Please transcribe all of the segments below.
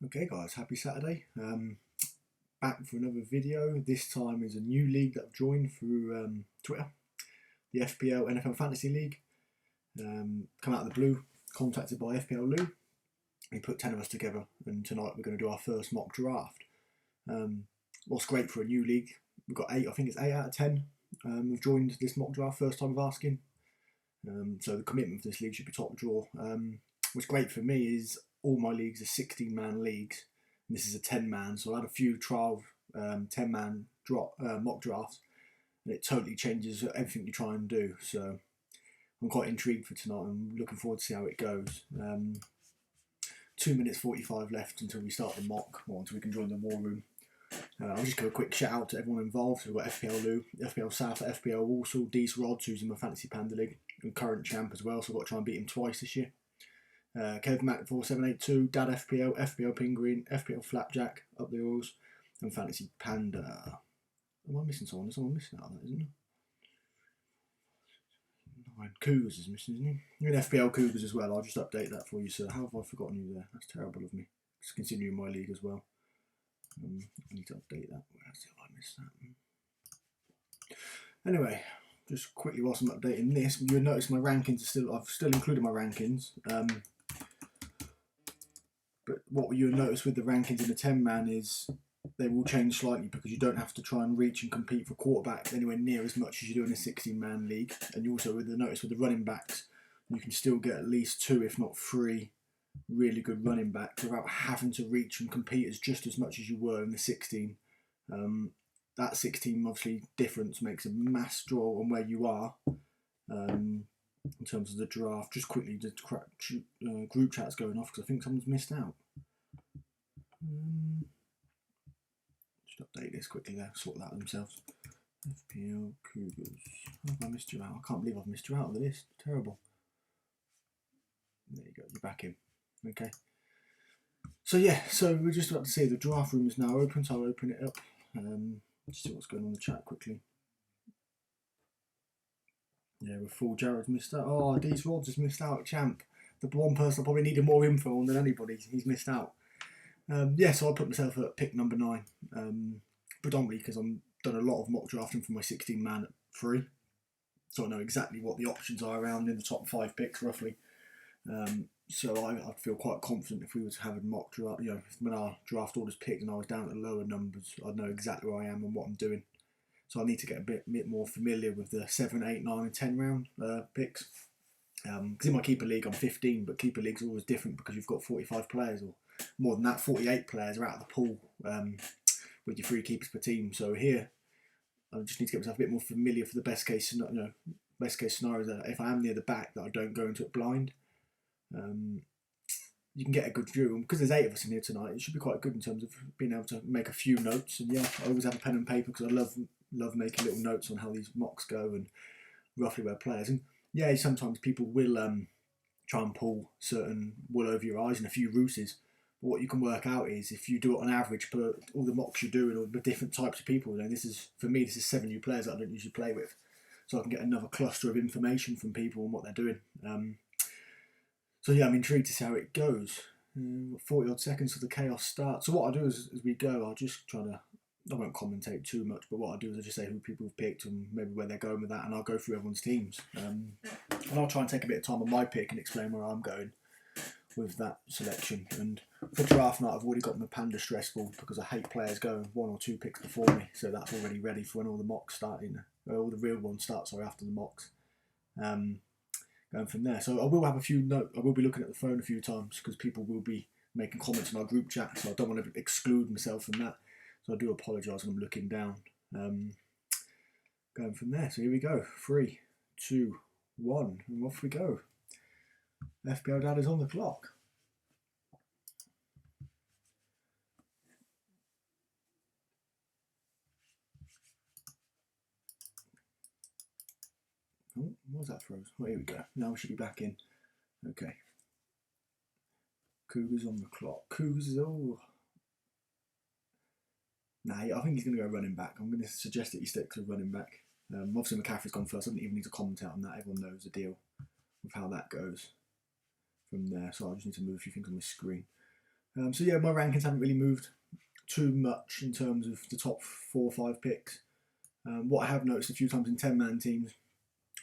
Okay guys, happy Saturday. Back for another video. This time is a new league that I've joined through Twitter. The FPL NFL Fantasy League. Come out of the blue, contacted by FPL Lou. He put 10 of us together and tonight we're going to do our first mock draft. What's great for a new league, we've got 8, I think it's 8 out of 10 have joined this mock draft, first time of asking. So the commitment for this league should be top draw. What's great for me is all my leagues are 16-man leagues, and this is a 10-man. So I had a few trial 10-man mock drafts, and it totally changes everything you try and do. So I'm quite intrigued for tonight. I'm looking forward to see how it goes. 2 minutes 45 left until we start the mock, or until we can join the war room. I'll just give a quick shout out to everyone involved. So we've got FPL Lou, FPL South, FPL Walsall, Dees Rods, who's in my Fantasy Panda League, and current champ as well, so I've got to try and beat him twice this year. Kev Mac 4782, Dad FPL, FPL Pingreen, FPL Flapjack, Up the Oils, and Fantasy Panda. Am I missing someone? There's someone missing out of that, isn't there? Cougars is missing, isn't he? You're in FPL Cougars as well. I'll just update that for you, sir. How have I forgotten you there? That's terrible of me. Just considering my league as well. I need to update that. Where else have I missed that? Anyway, just quickly whilst I'm updating this, you'll notice my rankings are still. I've still included my rankings. But what you'll notice with the rankings in the 10-man is they will change slightly because you don't have to try and reach and compete for quarterbacks anywhere near as much as you do in a 16-man league. And you also notice with the running backs, you can still get at least 2, if not 3, really good running backs without having to reach and compete as just as much as you were in the 16. That 16 obviously difference makes a mass draw on where you are. In terms of the draft, just quickly, the group chat's going off because I think someone's missed out. Just update this quickly there, sort that out themselves. FPL Cougars. How have I missed you out? I can't believe I've missed you out of the list. Terrible. There you go, you're back in. Okay. So yeah, so we're just about to say the draft room is now open, so I'll open it up. Just see what's going on in the chat quickly. Yeah, we're full. Jared's missed out. Oh, Dees Rods has missed out, champ. The one person I probably needed more info on than anybody. He's missed out. Yeah, so I put myself at pick number 9. Predominantly because I've done a lot of mock drafting for my 16-man at 3. So I know exactly what the options are around in the top 5 picks, roughly. So I'd feel quite confident if we were to have a mock draft, you know, when our draft orders picked and I was down at lower numbers, I'd know exactly where I am and what I'm doing. So I need to get a bit more familiar with the 7, 8, 9 and 10 round picks. Because in my keeper league I'm 15, but keeper leagues are always different because you've got 45 players or more than that. 48 players are out of the pool with your 3 keepers per team. So here I just need to get myself a bit more familiar for the best case scenario. You know, best case scenario is that if I am near the back, that I don't go into it blind. You can get a good view, and because there's 8 of us in here tonight, it should be quite good in terms of being able to make a few notes. And yeah, I always have a pen and paper because I love making little notes on how these mocks go and roughly where players. And yeah, sometimes people will try and pull certain wool over your eyes and a few ruses. But what you can work out is if you do it on average per all the mocks you're doing or the different types of people. And this is, for me, this is 7 new players that I don't usually play with, so I can get another cluster of information from people and what they're doing. So yeah, I'm intrigued to see how it goes. 40 odd seconds till the chaos starts. So what I'll do is, as we go, I'll just try to, I won't commentate too much, but what I'll do is I'll just say who people have picked and maybe where they're going with that, and I'll go through everyone's teams. And I'll try and take a bit of time on my pick and explain where I'm going with that selection. And for draft night, I've already got my Panda stress ball because I hate players going 1 or 2 picks before me, so that's already ready for when all the mocks start all the real ones start, sorry, after the mocks. Going from there. So I will have a few notes. I will be looking at the phone a few times because people will be making comments in our group chat, so I don't want to exclude myself from that. So I do apologise when I'm looking down. Going from there. So here we go. 3, 2, 1, and off we go. FPL Dad is on the clock. Oh, what was that froze? Oh, here we go. Now we should be back in. Okay. Cougars on the clock. Cougars is all. Nah, I think he's going to go running back. I'm going to suggest that he sticks with running back. Obviously, McCaffrey's gone first. I don't even need to comment out on that. Everyone knows the deal with how that goes from there. So I just need to move a few things on the screen. So yeah, my rankings haven't really moved too much in terms of the top 4 or 5 picks. What I have noticed a few times in 10-man teams,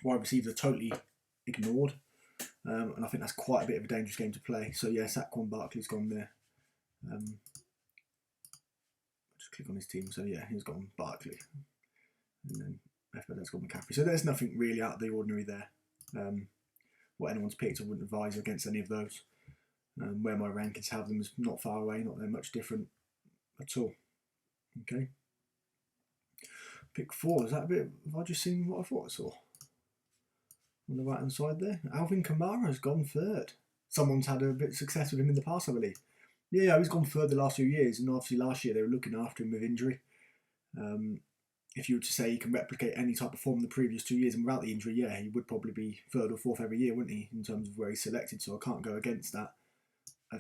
wide receivers are totally ignored, and I think that's quite a bit of a dangerous game to play. So yeah, Saquon Barkley's gone there. Just click on his team. So yeah, he's gone Barkley, and then FPL's got McCaffrey. So there's nothing really out of the ordinary there. What anyone's picked, I wouldn't advise against any of those. Where my rankings have them is not far away, not that much different at all. Okay. Pick 4, is that a bit, have I just seen what I thought I saw? On the right hand side there, Alvin Kamara has gone 3rd. Someone's had a bit of success with him in the past, I believe. Yeah, he's gone 3rd the last few years, and obviously last year they were looking after him with injury. If you were to say he can replicate any type of form in the previous 2 years and without the injury, yeah, he would probably be 3rd or 4th every year, wouldn't he, in terms of where he's selected, so I can't go against that.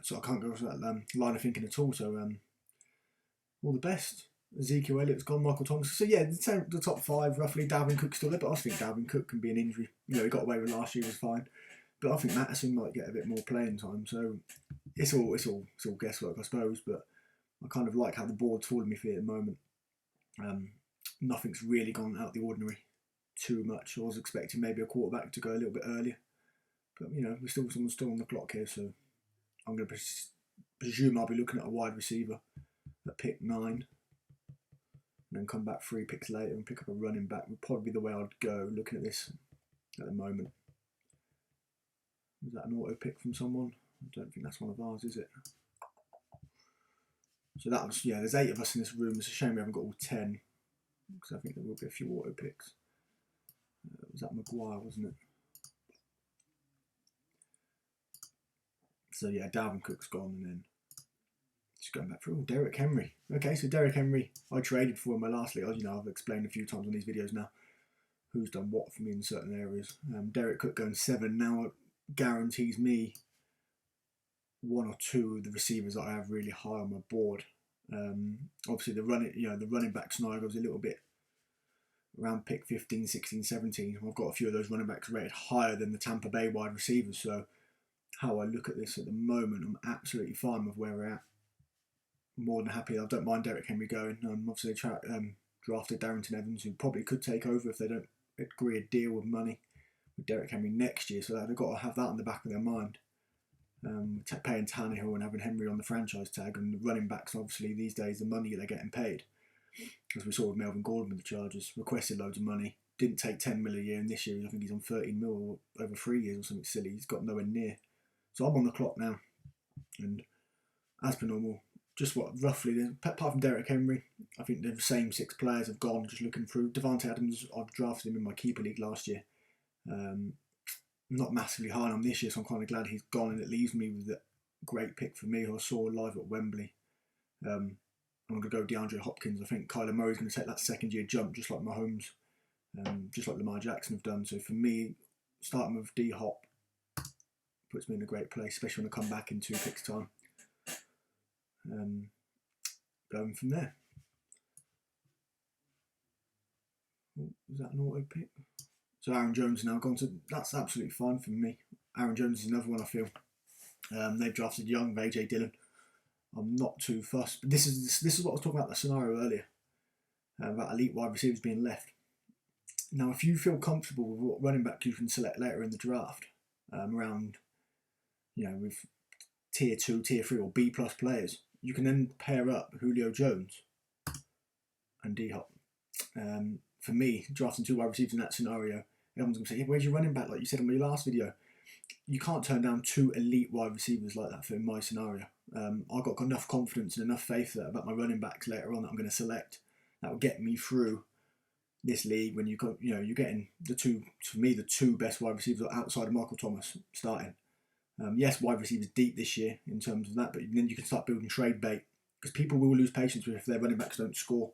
So I can't go to that line of thinking at all, so all the best. Ezekiel Elliott's gone, Michael Thomas. So yeah, the top 5 roughly. Dalvin Cook's still there, but I think Dalvin Cook can be an injury. He got away with last year, was fine. But I think Mattison might get a bit more playing time. So it's all guesswork, I suppose. But I kind of like how the board's falling me for at the moment. Nothing's really gone out of the ordinary too much. I was expecting maybe a quarterback to go a little bit earlier, but someone's still on the clock here, so I'm going to presume I'll be looking at a wide receiver at pick 9, and then come back 3 picks later and pick up a running back. Would probably be the way I'd go. Looking at this at the moment, is that an auto pick from someone? I don't think that's one of ours, is it? So that was, yeah, there's 8 of us in this room. It's a shame we haven't got all 10, because I think there will be a few auto picks. Was that Maguire, wasn't it? So yeah, Dalvin Cook's gone, and then just going back through Derrick Henry. Okay, so Derrick Henry, I traded for in my last league. I've explained a few times on these videos now who's done what for me in certain areas. Derrick Cook going 7 now guarantees me 1 or 2 of the receivers that I have really high on my board. Obviously the running back scenario goes a little bit around pick 15, 16, 17. I've got a few of those running backs rated higher than the Tampa Bay wide receivers. So how I look at this at the moment, I'm absolutely fine with where we're at. More than happy. I don't mind Derrick Henry going. Obviously they drafted Darrington Evans, who probably could take over if they don't agree a deal with money with Derrick Henry next year. So they've got to have that in the back of their mind. Paying Tannehill and having Henry on the franchise tag, and the running backs, obviously these days the money they're getting paid, as we saw with Melvin Gordon with the Chargers, requested loads of money, didn't take 10 mil a year, and this year I think he's on 13 mil over 3 years or something silly. He's got nowhere near. So I'm on the clock now, and as per normal, just what roughly, apart from Derrick Henry, I think the same 6 players have gone. Just looking through Devontae Adams, I've drafted him in my keeper league last year. Not massively high on him this year, so I'm kind of glad he's gone, and it leaves me with a great pick for me who I saw live at Wembley. I'm going to go DeAndre Hopkins. I think Kyler Murray's going to take that second year jump just like Mahomes, just like Lamar Jackson have done. So for me, starting with D-Hop puts me in a great place, especially when I come back in 2 picks time. Going from there. Was that an auto pick? So Aaron Jones now gone to. That's absolutely fine for me. Aaron Jones is another one I feel. They've drafted young AJ Dillon. I'm not too fussed, but this is what I was talking about the scenario earlier about elite wide receivers being left. Now, if you feel comfortable with what running back you can select later in the draft, around with tier 2, tier 3, or B plus players, you can then pair up Julio Jones and D-Hop. For me, drafting 2 wide receivers in that scenario, everyone's going to say, yeah, where's your running back? Like you said in my last video, you can't turn down 2 elite wide receivers like that for my scenario. I've got enough confidence and enough faith about my running backs later on that I'm going to select that will get me through this league when you're getting the 2 best wide receivers outside of Michael Thomas starting. Yes, wide receivers deep this year in terms of that, but then you can start building trade bait because people will lose patience with if their running backs don't score.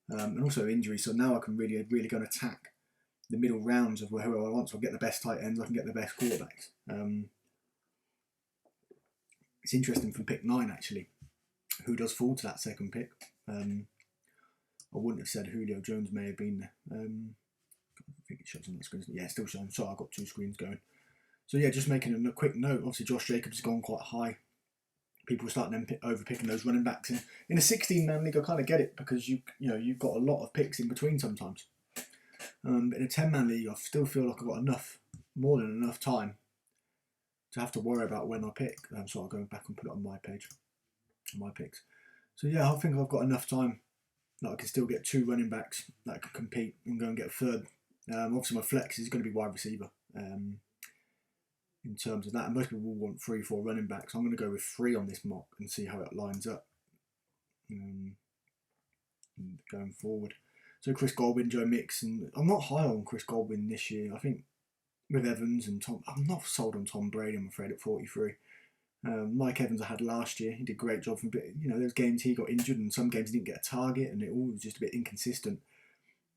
And also injuries. So now I can really go and attack the middle rounds of whoever I want. So I'll get the best tight ends, I can get the best quarterbacks. It's interesting from pick 9 actually, who does fall to that second pick. I wouldn't have said Julio Jones may have been there. I think it shows on that screen. Yeah, it's still showing. Sorry, I've got 2 screens going. So yeah, just making a quick note. Obviously, Josh Jacobs has gone quite high. people start then overpicking those running backs. And in a 16-man league, I kind of get it because you've got a lot of picks in between sometimes. In a 10-man league, I still feel like I've got more than enough time to have to worry about when I pick. So I'll go back and put it on my page, on my picks. So yeah, I think I've got enough time that I can still get 2 running backs that can compete and go and get a third. Obviously, my flex is going to be wide receiver. In terms of that, and most people will want 3-4 running backs. I'm going to go with 3 on this mock and see how it lines up going forward. So Chris Godwin, Joe Mixon. I'm not high on Chris Godwin this year. I think with Evans and Tom, I'm not sold on Tom Brady, I'm afraid, at 43. Mike Evans I had last year. He did a great job for a bit. There's games he got injured and some games he didn't get a target and it all was just a bit inconsistent.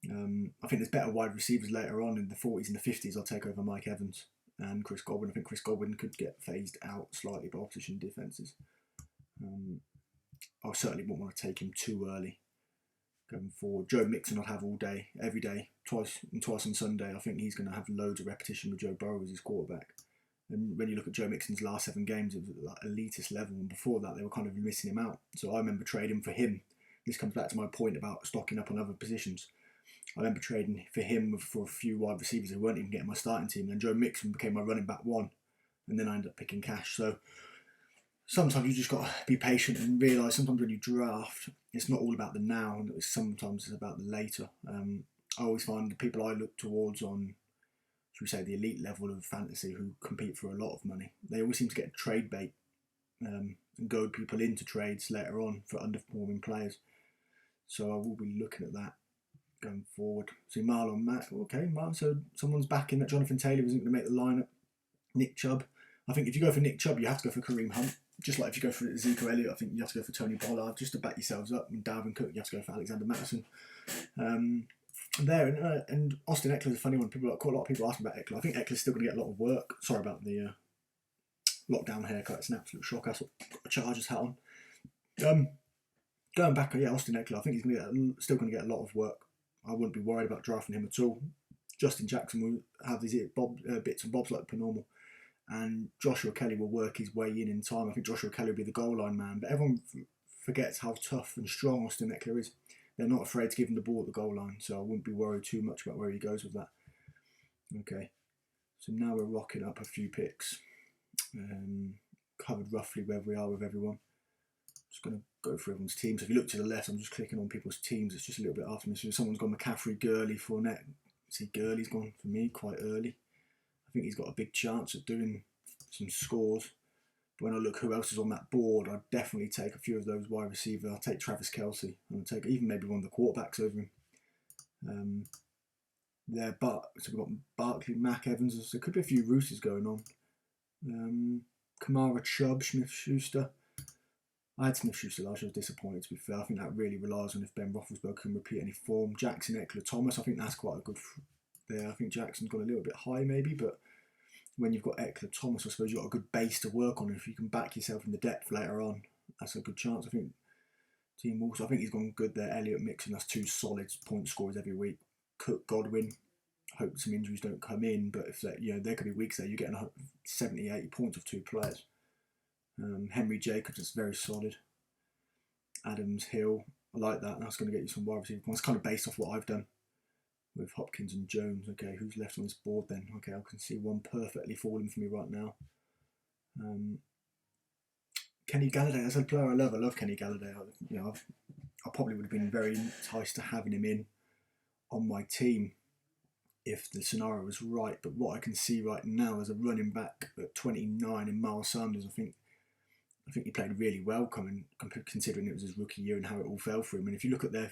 I think there's better wide receivers later on in the 40s and the 50s. I'll take over Mike Evans and Chris Godwin. I think Chris Godwin could get phased out slightly by opposition defences. I certainly wouldn't want to take him too early going forward. Joe Mixon I'd have all day, every day, twice on Sunday. I think he's going to have loads of repetition with Joe Burrow as his quarterback. And when you look at Joe Mixon's last 7 games, it was at like elitist level, and before that they were kind of missing him out. So I remember trading for him. This comes back to my point about stocking up on other positions. I remember trading for him for a few wide receivers who weren't even getting my starting team. Then Joe Mixon became my running back 1, and then I ended up picking cash. So sometimes you just got to be patient and realise sometimes when you draft, it's not all about the now, and sometimes it's about the later. I always find the people I look towards on, should we say, the elite level of fantasy who compete for a lot of money, they always seem to get trade bait and goad people into trades later on for underperforming players. So I will be looking at that going forward. See Marlon Mack, okay, so someone's backing that Jonathan Taylor isn't going to make the lineup. Nick Chubb. I think if you go for Nick Chubb, you have to go for Kareem Hunt. Just like if you go for Ezekiel Elliott, I think you have to go for Tony Pollard just to back yourselves up. And Dalvin Cook, you have to go for Alexander Mattison. And Austin Eckler's a funny one. Quite a lot of people asking about Eckler. I think Eckler's still going to get a lot of work. Sorry about the lockdown haircut. It's an absolute shock. I've got a Chargers hat on. Going back, Austin Eckler. I think he's still going to get a lot of work. I wouldn't be worried about drafting him at all. Justin Jackson will have his bits and bobs like per normal. And Joshua Kelly will work his way in time. I think Joshua Kelly will be the goal line man. But everyone forgets how tough and strong Austin Eckler is. They're not afraid to give him the ball at the goal line. So I wouldn't be worried too much about where he goes with that. Okay. So now we're rocking up a few picks. Covered roughly where we are with everyone. Just going to go through everyone's teams. So if you look to the left, I'm just clicking on people's teams. It's just a little bit after me. So someone's gone McCaffrey, Gurley, Fournette. See, Gurley's gone for me quite early. I think he's got a big chance at doing some scores. But when I look who else is on that board, I'd definitely take a few of those wide receivers. I'll take Travis Kelce. I'll take even maybe one of the quarterbacks over him. So we've got Barkley, Mac Evans. There could be a few Roosters going on. Kamara, Chubb, Smith-Schuster. I had Smith-Schuster last year. I was disappointed, to be fair. I think that really relies on if Ben Roethlisberger can repeat any form. Jackson, Eckler, Thomas. I think that's quite a good there. I think Jackson's got a little bit high maybe, but when you've got Eckler, Thomas, I suppose you've got a good base to work on. If you can back yourself in the depth later on, that's a good chance. I think Team Wolves, I think he's gone good there. Elliott, Mixon, that's 2 solid point scorers every week. Cook, Godwin. Hope some injuries don't come in, but if there could be weeks there you're getting 70, 80 points of 2 players. Henry Jacobs, that's very solid. Adams, Hill, I like that. That's going to get you some wide receiver points. Kind of based off what I've done with Hopkins and Jones. Okay, who's left on this board then? Okay, I can see one perfectly falling for me right now. Kenny Galladay, that's a player I love. I love Kenny Galladay. I probably would have been very enticed to having him in on my team if the scenario was right. But what I can see right now as a running back at 29 in Miles Sanders, I think he played really well considering it was his rookie year and how it all fell for him. And if you look at their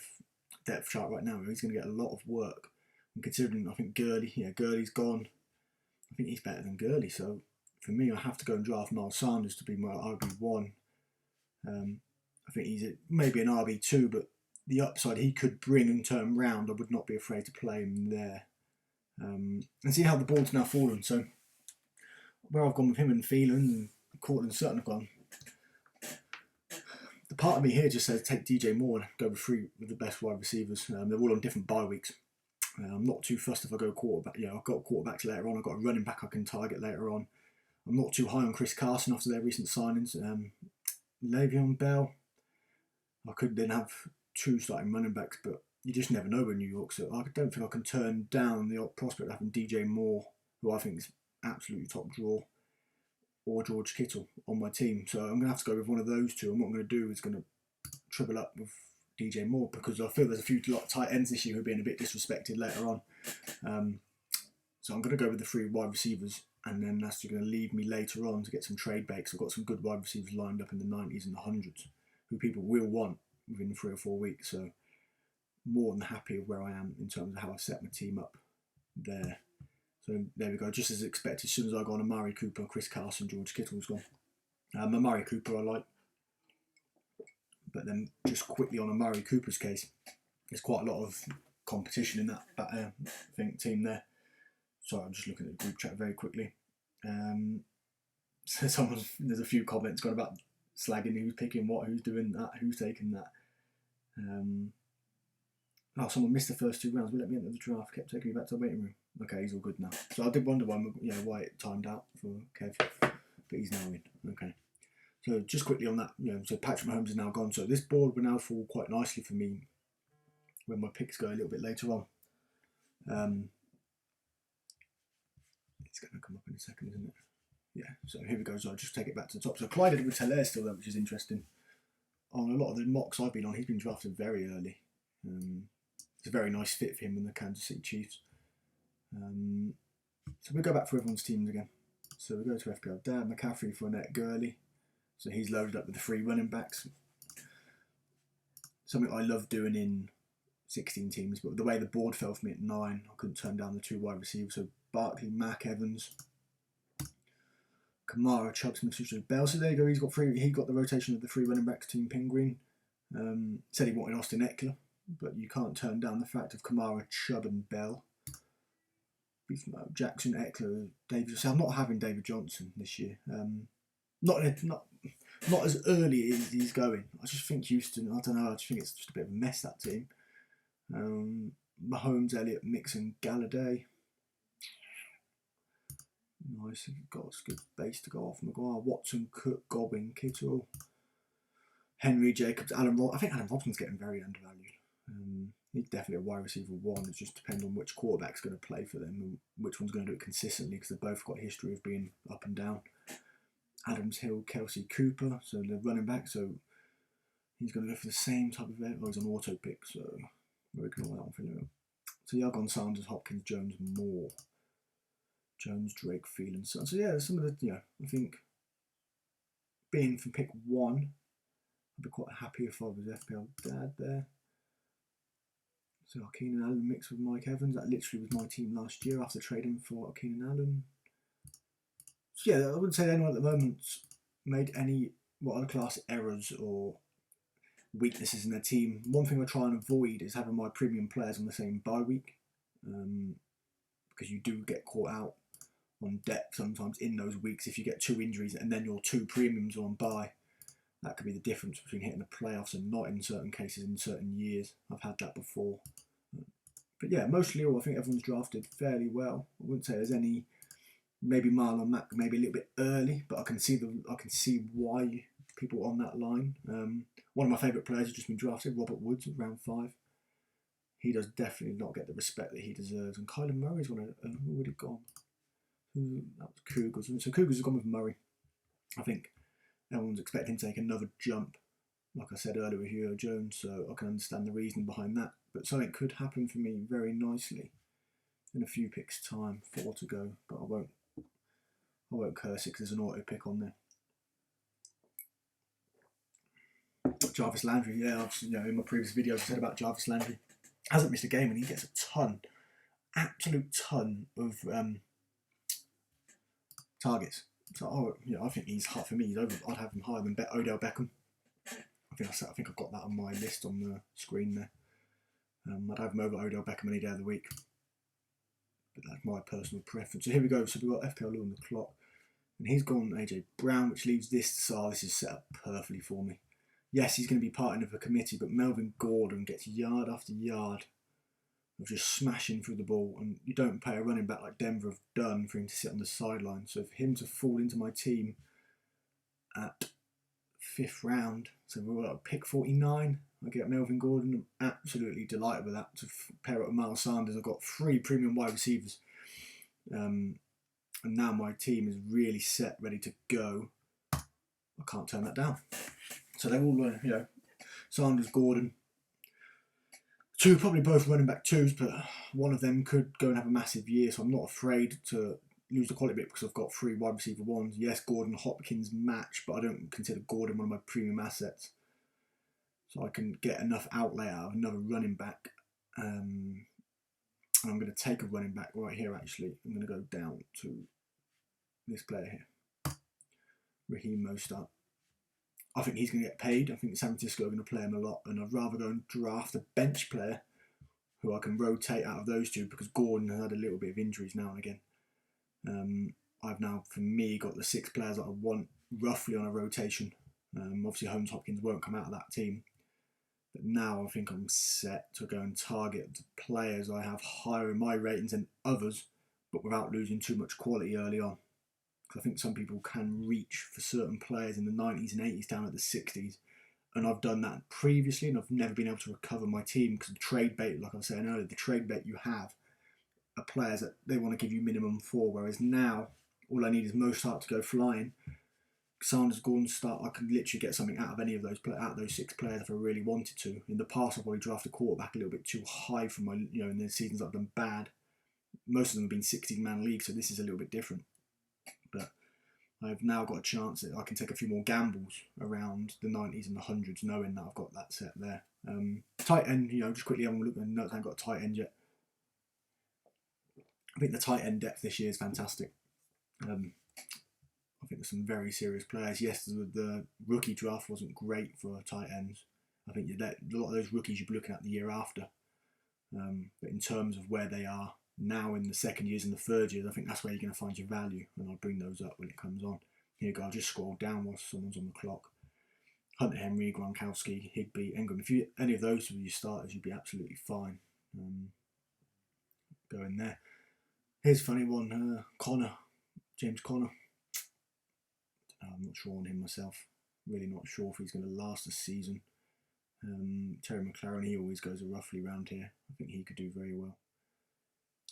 depth chart right now, he's going to get a lot of work. And considering, I think Gurley's gone. I think he's better than Gurley. So for me, I have to go and draft Miles Sanders to be my RB1. I think he's maybe an RB2, but the upside he could bring and turn round, I would not be afraid to play him there. And see how the board's now fallen. So where I've gone with him and Phelan and Cortland Sutton have gone. The part of me here just says take DJ Moore and go with 3 with the best wide receivers. They're all on different bye weeks. I'm not too fussed if I go quarterback. I've got quarterbacks later on. I've got a running back I can target later on. I'm not too high on Chris Carson after their recent signings. Le'Veon Bell. I could then have 2 starting running backs, but you just never know with New York. So I don't think I can turn down the prospect of having DJ Moore, who I think is absolutely top draw, or George Kittle on my team. So I'm going to have to go with one of those two. And what I'm going to do is going to triple up with DJ Moore, because I feel there's a few tight ends this year who are being a bit disrespected later on. So I'm going to go with the 3 wide receivers, and then that's going to leave me later on to get some trade bait. I've got some good wide receivers lined up in the 90s and the 100s who people will want within 3 or 4 weeks. So more than happy with where I am in terms of how I've set my team up there. So there we go. Just as expected, as soon as I got on Amari Cooper, Chris Carson, George Kittle's gone. Amari Cooper I like. But then just quickly on Amari Cooper's case, there's quite a lot of competition in that team there. Sorry, I'm just looking at the group chat very quickly. So there's a few comments going about slagging who's picking what, who's doing that, who's taking that. Someone missed the first 2 rounds. Will let me enter the draft. Kept taking me back to the waiting room. Okay, he's all good now. So I did wonder why it timed out for Kev, but he's now in. Okay. So just quickly on that, so Patrick Mahomes is now gone. So this board will now fall quite nicely for me when my picks go a little bit later on. It's going to come up in a second, isn't it? Yeah, so here we go. So I'll just take it back to the top. So Clyde Edwards-Helaire still there, which is interesting. On a lot of the mocks I've been on, he's been drafted very early. It's a very nice fit for him and the Kansas City Chiefs. So we'll go back for everyone's teams again. So we go to FPL. Dan McCaffrey, Fournette, Gurley. So he's loaded up with the 3 running backs. Something I love doing in 16 teams, but the way the board fell for me at 9, I couldn't turn down the 2 wide receivers. So Barkley, Mac Evans, Kamara, Chubb, Smith, Bell. So there you go. He's got 3. He got the rotation of the 3 running backs, Team Penguin. Said he wanted Austin Eckler, but you can't turn down the fact of Kamara, Chubb, and Bell. Jackson, Eckler, David. So I'm not having David Johnson this year. Not as early as he's going. I just think Houston, I don't know, I just think it's just a bit of a mess, that team. Mahomes, Elliott, Mixon, Galladay. Nice, got a good base to go off. Maguire, Watson, Cook, Godwin, Kittle, Henry, Jacobs, Allen Robinson. I think Allen Robinson's getting very undervalued. He's definitely a wide receiver 1. It just depends on which quarterback's going to play for them and which one's going to do it consistently, because they've both got a history of being up and down. Adams, Hill, Kelsey, Cooper, so the running back. So he's going to go for the same type of event. He's on auto pick, so we'll ignore that one for now. So yeah, I've gone Sanders, Hopkins, Jones, Moore. Jones, Drake, Phelan, so yeah, some of the, I think being from pick 1, I'd be quite happy if I was FPL dad there. So Keenan Allen mixed with Mike Evans. That literally was my team last year after trading for Keenan Allen. So yeah, I wouldn't say anyone at the moment made any what I'd class errors or weaknesses in their team. One thing I try and avoid is having my premium players on the same bye week, because you do get caught out on depth sometimes in those weeks if you get 2 injuries and then your 2 premiums are on bye. That could be the difference between hitting the playoffs and not in certain cases in certain years. I've had that before. But yeah, mostly all, I think everyone's drafted fairly well. I wouldn't say there's any, maybe Marlon Mack maybe a little bit early, but I can see why people on that line. One of my favourite players has just been drafted, Robert Woods, at round 5. He does definitely not get the respect that he deserves. And Kyler Murray's already gone. That was Cougars. So Cougars have gone with Murray. I think everyone's expecting him to take another jump, like I said earlier with Julio Jones, so I can understand the reasoning behind that. But something could happen for me very nicely in a few picks' time, 4 to go, but I won't curse it because there's an auto pick on there. Jarvis Landry, yeah, in my previous videos I said about Jarvis Landry. Hasn't missed a game and he gets a absolute ton of targets. So I think he's hot for me. He's over. I'd have him higher than Odell Beckham. I think I've got that on my list on the screen there. I'd have him over Odell Beckham any day of the week. But that's my personal preference. So here we go. So we've got FPL on the clock. And he's gone AJ Brown, which leaves this. This is set up perfectly for me. Yes, he's going to be part of a committee, but Melvin Gordon gets yard after yard of just smashing through the ball, and you don't pay a running back like Denver have done for him to sit on the sideline. So for him to fall into my team at 5th round, so we're at pick 49. I get Melvin Gordon. I'm absolutely delighted with that. To pair up with Miles Sanders, I've got 3 premium wide receivers. And now my team is really set, ready to go. I can't turn that down. So they're all, Sanders, Gordon. 2, probably both running back 2s, but one of them could go and have a massive year, so I'm not afraid to lose the quality bit because I've got 3 wide receiver 1s. Yes, Gordon Hopkins match, but I don't consider Gordon one of my premium assets. So I can get enough outlay out of another running back. And I'm going to take a running back right here, actually. I'm going to go down to this player here, Raheem Mostert. I think he's going to get paid. I think San Francisco are going to play him a lot, and I'd rather go and draft a bench player who I can rotate out of those 2 because Gordon has had a little bit of injuries now and again. I've now, for me, got the 6 players that I want roughly on a rotation. Obviously, Holmes Hopkins won't come out of that team. But now I think I'm set to go and target the players I have higher in my ratings than others, but without losing too much quality early on. Because I think some people can reach for certain players in the 90s and 80s down at the 60s. And I've done that previously, and I've never been able to recover my team because the trade bait, like I was saying earlier, the trade bait you have are players that they want to give you minimum 4, whereas now all I need is Mostert to go flying. Sanders, Gordon start. I can literally get something out of any of those out of those 6 players if I really wanted to. In the past, I've probably drafted quarterback a little bit too high for my, in the seasons I've done bad. Most of them have been 16-man leagues, so this is a little bit different. But I've now got a chance that I can take a few more gambles around the 90s and the 100s, knowing that I've got that set there. Tight end, just quickly having a look. I haven't got a tight end yet. I think the tight end depth this year is fantastic. I think there's some very serious players. Yes, the rookie draft wasn't great for tight ends. I think a lot of those rookies you'll be looking at the year after. But in terms of where they are now in the second years and the third years, I think that's where you're going to find your value, and I'll bring those up when it comes on. Here you go, I'll just scroll down while someone's on the clock. Hunter Henry, Gronkowski, Higbee, Ingram. If you any of those were your starters, you'd be absolutely fine. Go in there. Here's a funny one, James Conner. I'm not sure on him myself. Really not sure if he's going to last a season. Terry McLaren, he always goes roughly around here. I think he could do very well.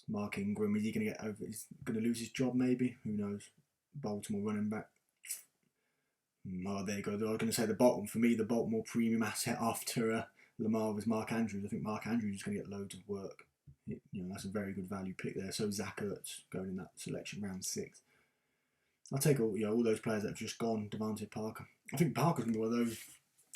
Mark Ingram, is he going to get over? He's going to lose his job maybe? Who knows? Baltimore running back. Oh, there you go. I was going to say the bottom. For me, the Baltimore premium asset after Lamar was Mark Andrews. I think Mark Andrews is going to get loads of work. That's a very good value pick there. So Zach Ertz going in that selection round 6. I'll take all those players that have just gone. Devontae Parker. I think Parker's going to be one of those.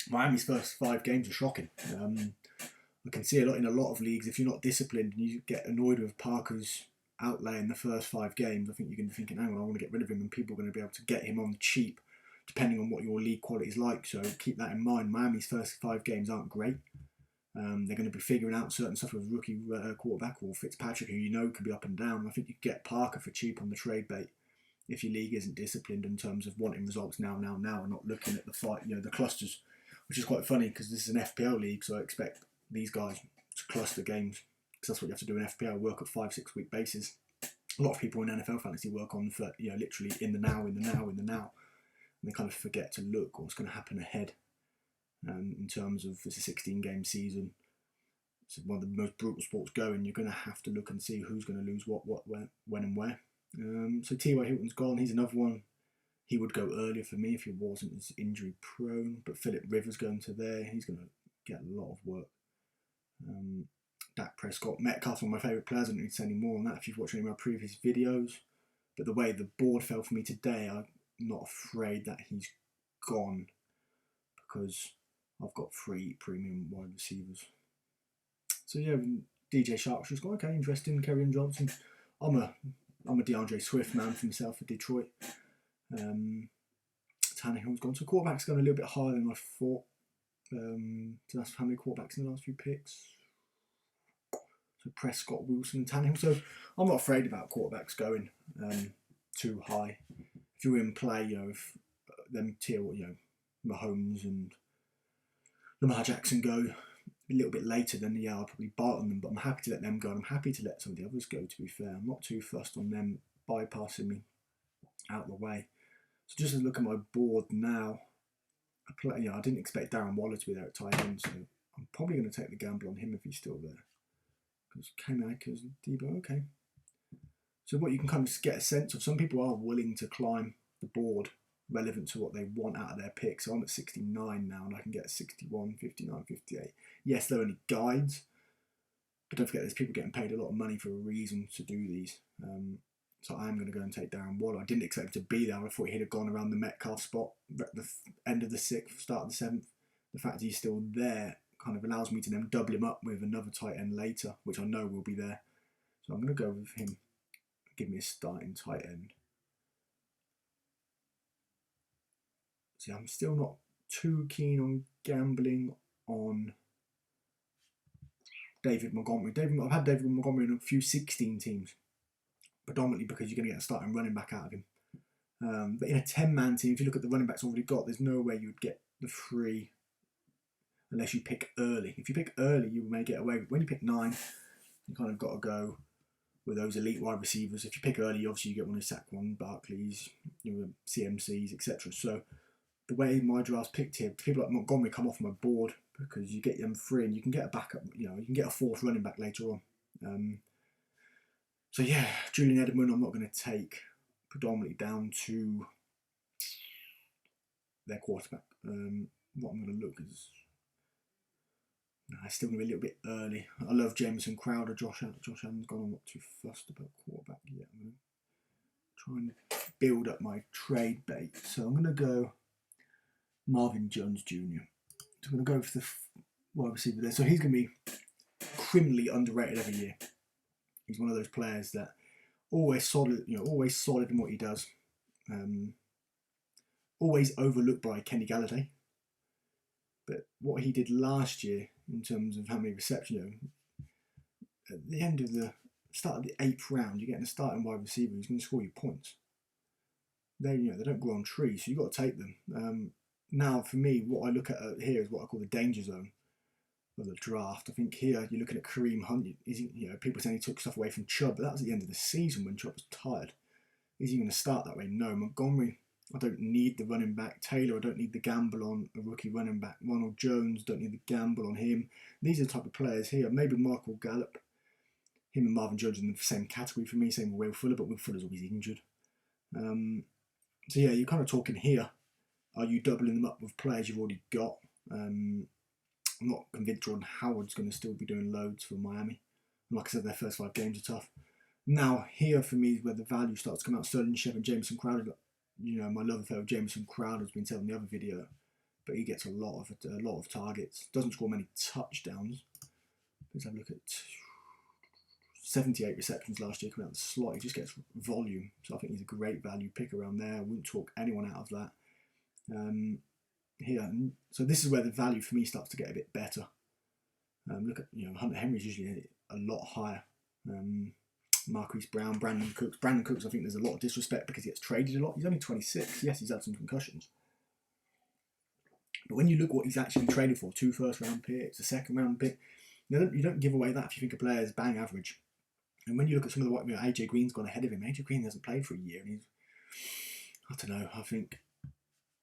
Miami's first 5 games are shocking. I can see in a lot of leagues, if you're not disciplined and you get annoyed with Parker's outlay in the first 5 games, I think you're going to be thinking, hang on, I want to get rid of him, and people are going to be able to get him on the cheap, depending on what your league quality is like. So keep that in mind. Miami's first 5 games aren't great. They're going to be figuring out certain stuff with rookie quarterback or Fitzpatrick, who can be up and down. I think you can get Parker for cheap on the trade bait if your league isn't disciplined in terms of wanting results now, and not looking at the clusters, which is quite funny because this is an FPL league, so I expect these guys to cluster games because that's what you have to do in FPL, work at 5-6 week basis. A lot of people in NFL fantasy work on for literally in the now, and they kind of forget to look what's going to happen ahead. In terms of it's a 16-game season, it's one of the most brutal sports going. You're going to have to look and see who's going to lose what, when, and where. So T.Y. Hilton's gone. He's another one. He would go earlier for me if he wasn't as injury prone. But Philip Rivers going to there. He's going to get a lot of work. Dak Prescott, Metcalf's one of my favourite players. I don't need to say any more on that if you've watched any of my previous videos. But the way the board fell for me today, I'm not afraid that he's gone because I've got 3 premium wide receivers. So yeah, DJ Sharp's just gone. Okay, interesting. Kerryon Johnson. I'm a DeAndre Swift man for myself for Detroit. Tannehill's gone. So quarterback's gone a little bit higher than I thought. So that's how many quarterbacks in the last few picks. So Prescott, Wilson, and Tannehill. So I'm not afraid about quarterbacks going too high. If you're in play, if them tier, Mahomes and Lamar Jackson go a little bit later, then I'll probably bite on them. But I'm happy to let them go, and I'm happy to let some of the others go. To be fair, I'm not too fussed on them bypassing me out of the way. So just to look at my board now, I I didn't expect Darren Waller to be there at tight end, so I'm probably going to take the gamble on him if he's still there. Because K-Makers and Debo, okay. So what you can kind of get a sense of, some people are willing to climb the board relevant to what they want out of their pick. So I'm at 69 now, and I can get 61, 59, 58. Yes, they're only guides, but don't forget there's people getting paid a lot of money for a reason to do these. So I'm going to go and take Darren Waller. I didn't expect him to be there. I thought he'd have gone around the Metcalf spot at the end of the 6th, start of the 7th. The fact he's still there kind of allows me to then double him up with another tight end later, which I know will be there. So I'm going to go with him. Give me a starting tight end. See, I'm still not too keen on gambling on David Montgomery. I've had David Montgomery in a few 16 teams, predominantly because you're going to get a starting running back out of him. But in a 10-man team, if you look at the running backs already got, there's no way you'd get the free unless you pick early. If you pick early, you may get away with it. When you pick 9, you kind of got to go with those elite wide receivers. If you pick early, obviously you get one of Saquon, Barkley's, CMCs, etc. So the way my draft's picked here, people like Montgomery come off my board because you get them free and you can get a backup. You can get a 4th running back later on. So yeah, Julian Edelman, I'm not going to take predominantly down to their quarterback. What I'm going to look is. It's still going to be a little bit early. I love Jameson Crowder. Josh Allen's gone. I'm not too fussed about quarterback yet. I'm going to try and build up my trade bait. So I'm going to go Marvin Jones Jr. So I'm going to go for the wide receiver there. So he's going to be criminally underrated every year. He's one of those players that always solid in what he does. Always overlooked by Kenny Galladay. But what he did last year in terms of how many receptions, at the end of the start of the 8th round, you're getting a starting wide receiver who's going to score you points. They don't grow on trees, so you've got to take them. Now, for me, what I look at here is what I call the danger zone of the draft. I think here you're looking at Kareem Hunt. People saying he took stuff away from Chubb, but that was at the end of the season when Chubb was tired. Is he going to start that way? No. Montgomery, I don't need the running back. Taylor, I don't need the gamble on a rookie running back. Ronald Jones, don't need the gamble on him. These are the type of players here. Maybe Michael Gallup, him and Marvin Jones in the same category for me. Same with Will Fuller, but Will Fuller's always injured. So yeah, you're kind of talking here. Are you doubling them up with players you've already got? I'm not convinced Jordan Howard's going to still be doing loads for Miami. And like I said, their first 5 games are tough. Now, here for me is where the value starts to come out. Sterling Shepard, Jameson Crowder. My love affair with Jameson Crowder has been said in the other video, but he gets a lot of targets. Doesn't score many touchdowns. Let's have a look at 78 receptions last year coming out of the slot. He just gets volume, so I think he's a great value pick around there. I wouldn't talk anyone out of that. Here, so this is where the value for me starts to get a bit better. Look at Hunter Henry's usually a lot higher. Marquise Brown, Brandon Cooks. Brandon Cooks, I think there's a lot of disrespect because he gets traded a lot. He's only 26. Yes, he's had some concussions. But when you look what he's actually traded for, 2 first-round picks, a second-round pick, you don't give away that if you think a player is bang average. And when you look at some of the AJ Green's gone ahead of him. AJ Green hasn't played for a year, and he's, I don't know, I think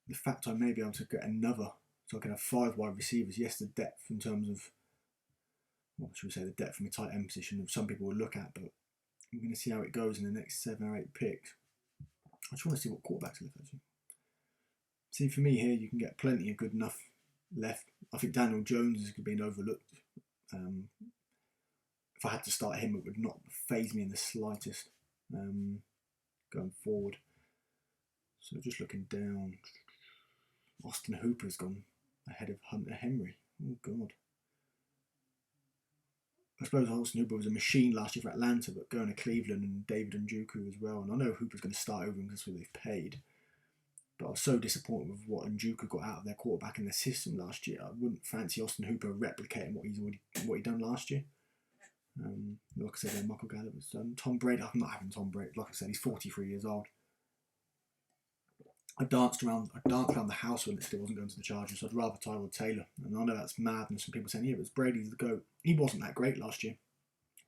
the fact I may be able to get another, so I can have 5 wide receivers. Yes, the depth in terms of, what should we say, the depth from a tight end position, some people will look at, but I'm going to see how it goes in the next 7 or 8 picks. I just want to see what quarterbacks are left, actually. See, for me here, you can get plenty of good enough left. I think Daniel Jones is being overlooked. If I had to start him, it would not faze me in the slightest going forward. So just looking down, Austin Hooper's gone ahead of Hunter Henry. Oh, God. I suppose Austin Hooper was a machine last year for Atlanta, but going to Cleveland and David Njoku as well. And I know Hooper's going to start over him because that's what they've paid. But I was so disappointed with what Njoku got out of their quarterback in their system last year. I wouldn't fancy Austin Hooper replicating what he done last year. Like I said, Michael Gallup was done. Tom Brady, I'm not having Tom Brady. Like I said, he's 43 years old. I danced around the house when it still wasn't going to the Chargers, so I'd rather Tyrod Taylor. And I know that's madness. Some people saying, yeah, but Brady's the GOAT. He wasn't that great last year.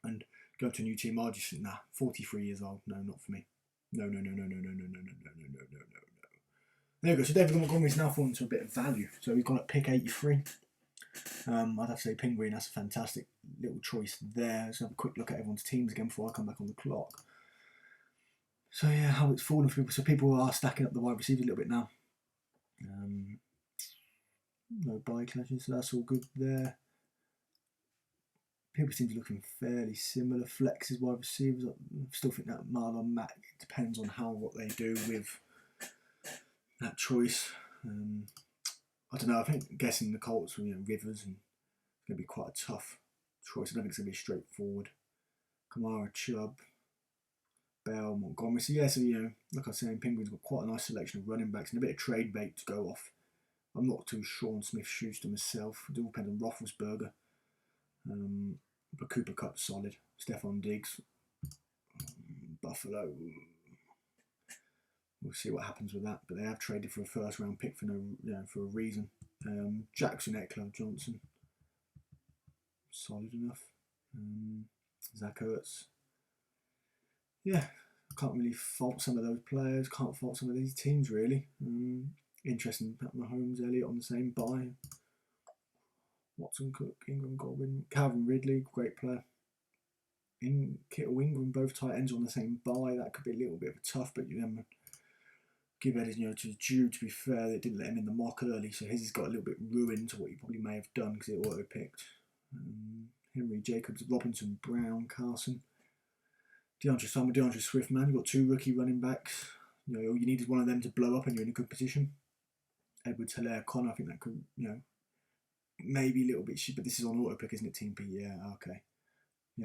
And going to a new team, I just think, nah, 43 years old. No, not for me. No. There we go. So David Montgomery's now fallen to a bit of value. So he's gone at pick 83. I'd have to say Penguin, that's a fantastic little choice there. Let's have a quick look at everyone's teams again before I come back on the clock. So yeah, how it's fallen for people. So people are stacking up the wide receivers a little bit now. No buy clashes, so that's all good there. People seem to be looking fairly similar. Flexes, wide receivers. I still think that Marlon Mack, it depends on what they do with that choice. I don't know. I think guessing the Colts with Rivers and it's going to be quite a tough choice. I don't think it's going to be straightforward. Kamara, Chubb, Bell, Montgomery. So yeah, so like I was saying, Penguins got quite a nice selection of running backs and a bit of trade bait to go off. I'm not too sure on Smith-Schuster myself. It all depends on Roethlisberger. But Cooper Kupp's solid. Stephon Diggs, Buffalo. We'll see what happens with that. But they have traded for a first-round pick for for a reason. Jackson, Eckler, Johnson, solid enough. Zach Ertz. Yeah, can't really fault some of those players. Can't fault some of these teams really. Interesting. Pat Mahomes, Elliott on the same buy. Watson, Cook, Ingram, Godwin, Calvin Ridley, great player. Kittle, Ingram, both tight ends on the same buy. That could be a little bit of a tough, but give Eddie, to Jude. To be fair, they didn't let him in the mock early, so his has got a little bit ruined to what he probably may have done because it auto picked. Henry, Jacobs, Robinson, Brown, Carson, DeAndre Swift. Man, you've got two rookie running backs. All you need is one of them to blow up, and you're in a good position. Edwards, Hilaire, Connor. I think that could, maybe a little bit shit, but this is on auto pick, isn't it? Team P, yeah, okay.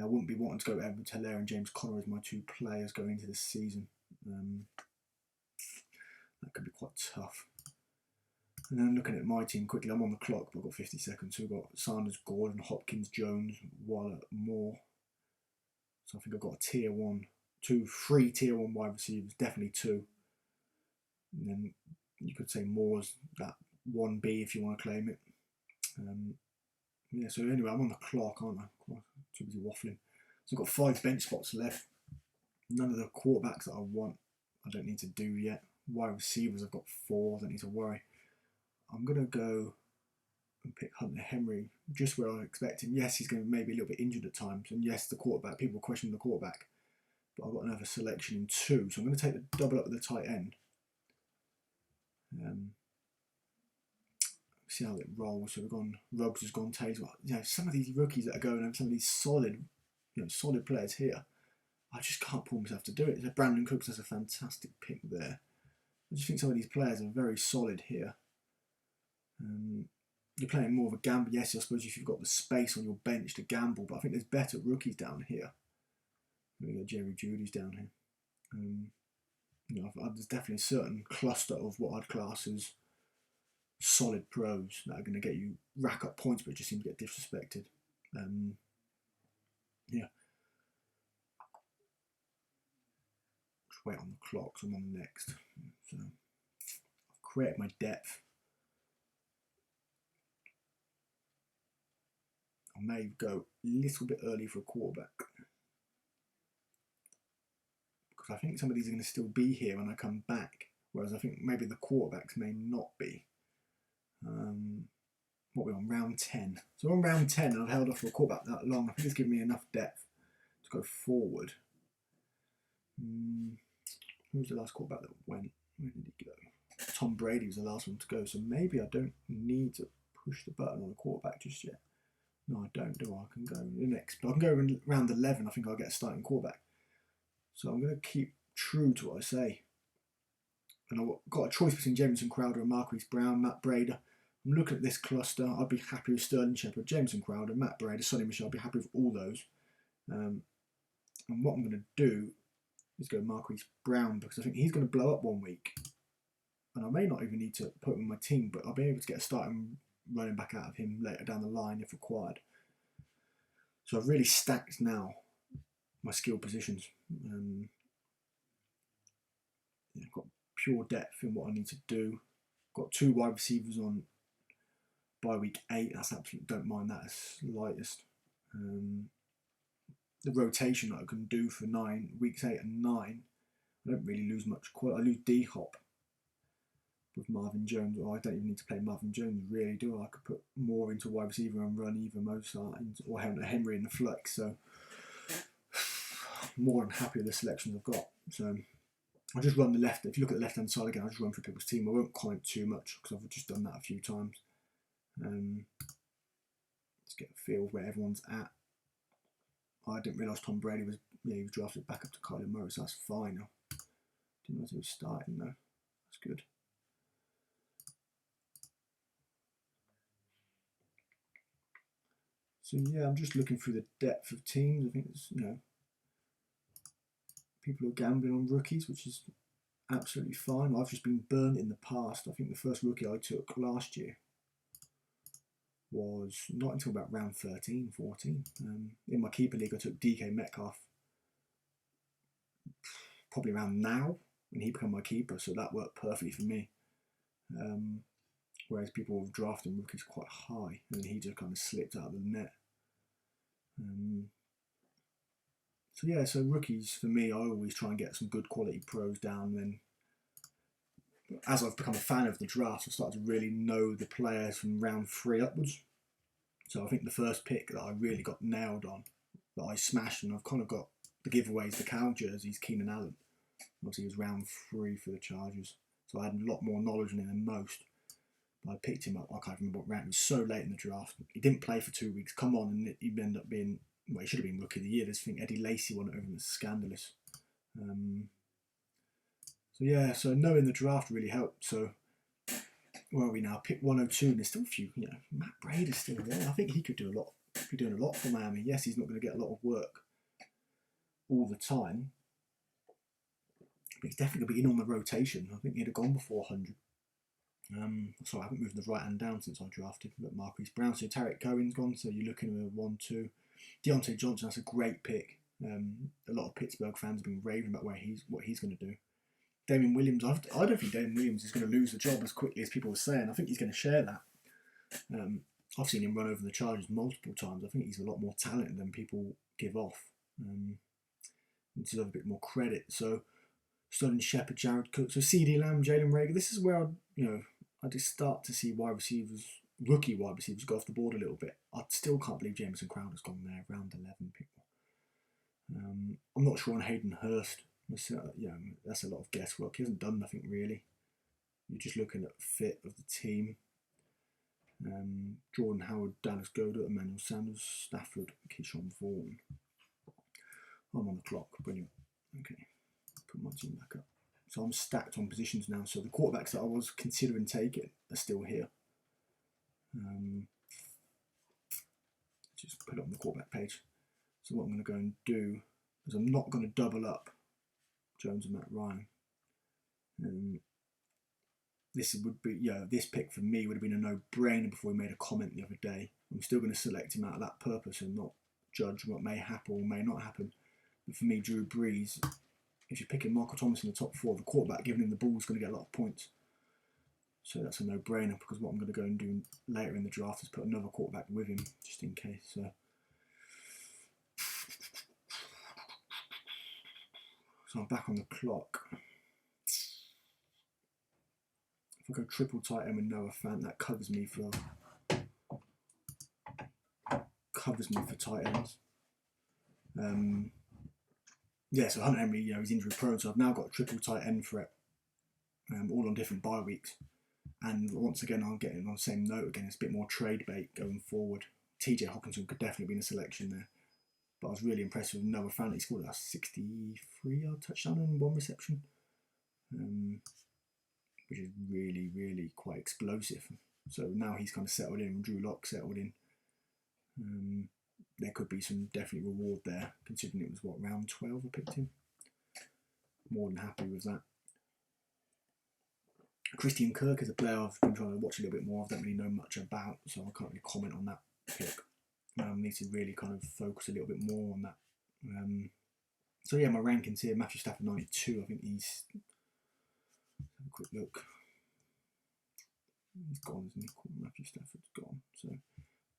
I wouldn't be wanting to go Edwards, Hilaire, and James Conner as my two players going into this season. That could be quite tough. And then looking at my team quickly, I'm on the clock, but I've got 50 seconds. So we've got Sanders, Gordon, Hopkins, Jones, Waller, Moore. So I think I've got a tier 1, 2, 3 tier 1 wide receivers, definitely 2. And then you could say Moore's that 1B if you want to claim it. So anyway, I'm on the clock, aren't I? Too busy waffling. So I've got 5 bench spots left. None of the quarterbacks that I want, I don't need to do yet. Wide receivers, I've got 4, I don't need to worry. I'm going to go and pick Hunter Henry just where I expect him. Yes, he's going to maybe a little bit injured at times. And yes, the quarterback, people question the quarterback. But I've got another selection in 2. So I'm going to take the double up with the tight end. See how it rolls. So we've gone, Ruggs has gone, Taylor. Some of these rookies that are going over, some of these solid, solid players here, I just can't pull myself to do it. So Brandon Cooks has a fantastic pick there. I just think some of these players are very solid here. You're playing more of a gamble. Yes, I suppose if you've got the space on your bench to gamble, but I think there's better rookies down here. We've got Jerry Judy's down here. There's definitely a certain cluster of what I'd class as solid pros that are going to get you rack up points, but just seem to get disrespected. Just wait on the clock, so I'm on the next. So I've created my depth. I may go a little bit early for a quarterback because I think some of these are going to still be here when I come back, whereas I think maybe the quarterbacks may not be. What we're on, round 10. So on round 10, and I've held off for a quarterback that long. I think it's given me enough depth to go forward. Who was the last quarterback that went? Where did he go? Tom Brady was the last one to go. So maybe I don't need to push the button on a quarterback just yet. No, I don't, do I? I can go the next. But I can go round 11. I think I'll get a starting quarterback. So I'm going to keep true to what I say. And I've got a choice between Jameson Crowder and Marquise Brown, Matt Breda. I'm looking at this cluster. I'd be happy with Sterling Shepard, Jameson Crowder, Matt Breda, Sonny Michel. I'd be happy with all those. And what I'm going to do is go Marquise Brown because I think he's going to blow up one week. And I may not even need to put him in my team, but I'll be able to get a starting running back out of him later down the line if required. So I've really stacked now my skill positions. I've got pure depth in what I need to do. Got 2 wide receivers on by week 8. That's absolutely, don't mind that as slightest. The rotation that I can do for weeks 8 and 9, I don't really lose much. I lose D-Hop. with Marvin Jones. Or I don't even need to play Marvin Jones, really, do I? I could put more into wide receiver and run either Mozart or Henry in the flex. So more than happy with the selections I've got. So I'll just run the left. If you look at the left hand side again, I'll just run through people's team. I won't comment too much because I've just done that a few times. Let's get a feel of where everyone's at. I didn't realise Tom Brady was he was drafted back up to Kyler Murray, so that's fine. I didn't know he was starting though. That's good. So yeah, I'm just looking through the depth of teams. I think it's, people are gambling on rookies, which is absolutely fine. I've just been burnt in the past. I think the first rookie I took last year was not until about round 13, 14. In my keeper league, I took DK Metcalf probably around now, and he became my keeper, so that worked perfectly for me. Whereas people were drafting rookies quite high, and he just kind of slipped out of the net. So yeah, so rookies for me, I always try and get some good quality pros down. Then, as I've become a fan of the draft, I've started to really know the players from round 3 upwards. So I think the first pick that I really got nailed on, that I smashed, and I've kind of got the giveaways, the cow jerseys, Keenan Allen. Obviously, he was round 3 for the Chargers, so I had a lot more knowledge on him than most. But I picked him up. I can't remember what round. It was so late in the draft. He didn't play for 2 weeks. Come on, and he ended up being, well, he should have been Rookie of the Year. This thing, Eddie Lacy won it over him. It's scandalous. So yeah, so knowing the draft really helped. So where are we now? Pick 102, and there's still a few. Matt Brady's still there. I think he could do a lot. Be doing a lot for Miami. Yes, he's not going to get a lot of work all the time, but he's definitely going to be in on the rotation. I think he'd have gone before 100. So I haven't moved the right hand down since I drafted. But Marquise Brown, so Tarek Cohen's gone. So you're looking at a 1-2. Deontay Johnson, that's a great pick. A lot of Pittsburgh fans have been raving about what he's going to do. Damien Williams, I don't think Damien Williams is going to lose the job as quickly as people were saying. I think he's going to share that. I've seen him run over the Chargers multiple times. I think he's a lot more talented than people give off. Deserve a bit more credit. So Sterling Shepard, Jared Cook, so CD Lamb, Jalen Reagor. This is where I just start to see rookie wide receivers go off the board a little bit. I still can't believe Jamison Crowder's gone there, round 11 people. I'm not sure on Hayden Hurst. That's a lot of guesswork. He hasn't done nothing really. You're just looking at fit of the team. Jordan Howard, Dallas Goedert, Emmanuel Sanders, Stafford, Keyshawn Vaughn. I'm on the clock. Brilliant. Okay, put my team back up. So I'm stacked on positions now. So the quarterbacks that I was considering taking are still here. Just put it on the quarterback page. So what I'm going to go and do is I'm not going to double up Jones and Matt Ryan. This pick for me would have been a no-brainer before we made a comment the other day. I'm still going to select him out of that purpose and not judge what may happen or may not happen. But for me, Drew Brees, if you're picking Michael Thomas in the top 4, the quarterback giving him the ball is going to get a lot of points. So that's a no-brainer, because what I'm going to go and do later in the draft is put another quarterback with him, just in case. So I'm back on the clock. If I go triple tight end with Noah Fant, that covers me for tight ends. So Hunter Henry, he's injury prone, so I've now got a triple tight end threat, all on different bye weeks. And once again, I'm getting on the same note again. It's a bit more trade bait going forward. TJ Hawkinson could definitely be in a selection there, but I was really impressed with Noah Fant. He scored a 63-yard touchdown and 1 reception. Which is really, really quite explosive. So now he's kind of settled in, Drew Lock settled in. There could be some definitely reward there, considering it was, round 12 I picked him. More than happy with that. Christian Kirk is a player I've been trying to watch a little bit more. I don't really know much about, so I can't really comment on that pick. Need to really kind of focus a little bit more on that. So yeah, my rankings here, Matthew Stafford 92, I think he's... Have a quick look. He's gone, isn't he? Matthew Stafford's gone. So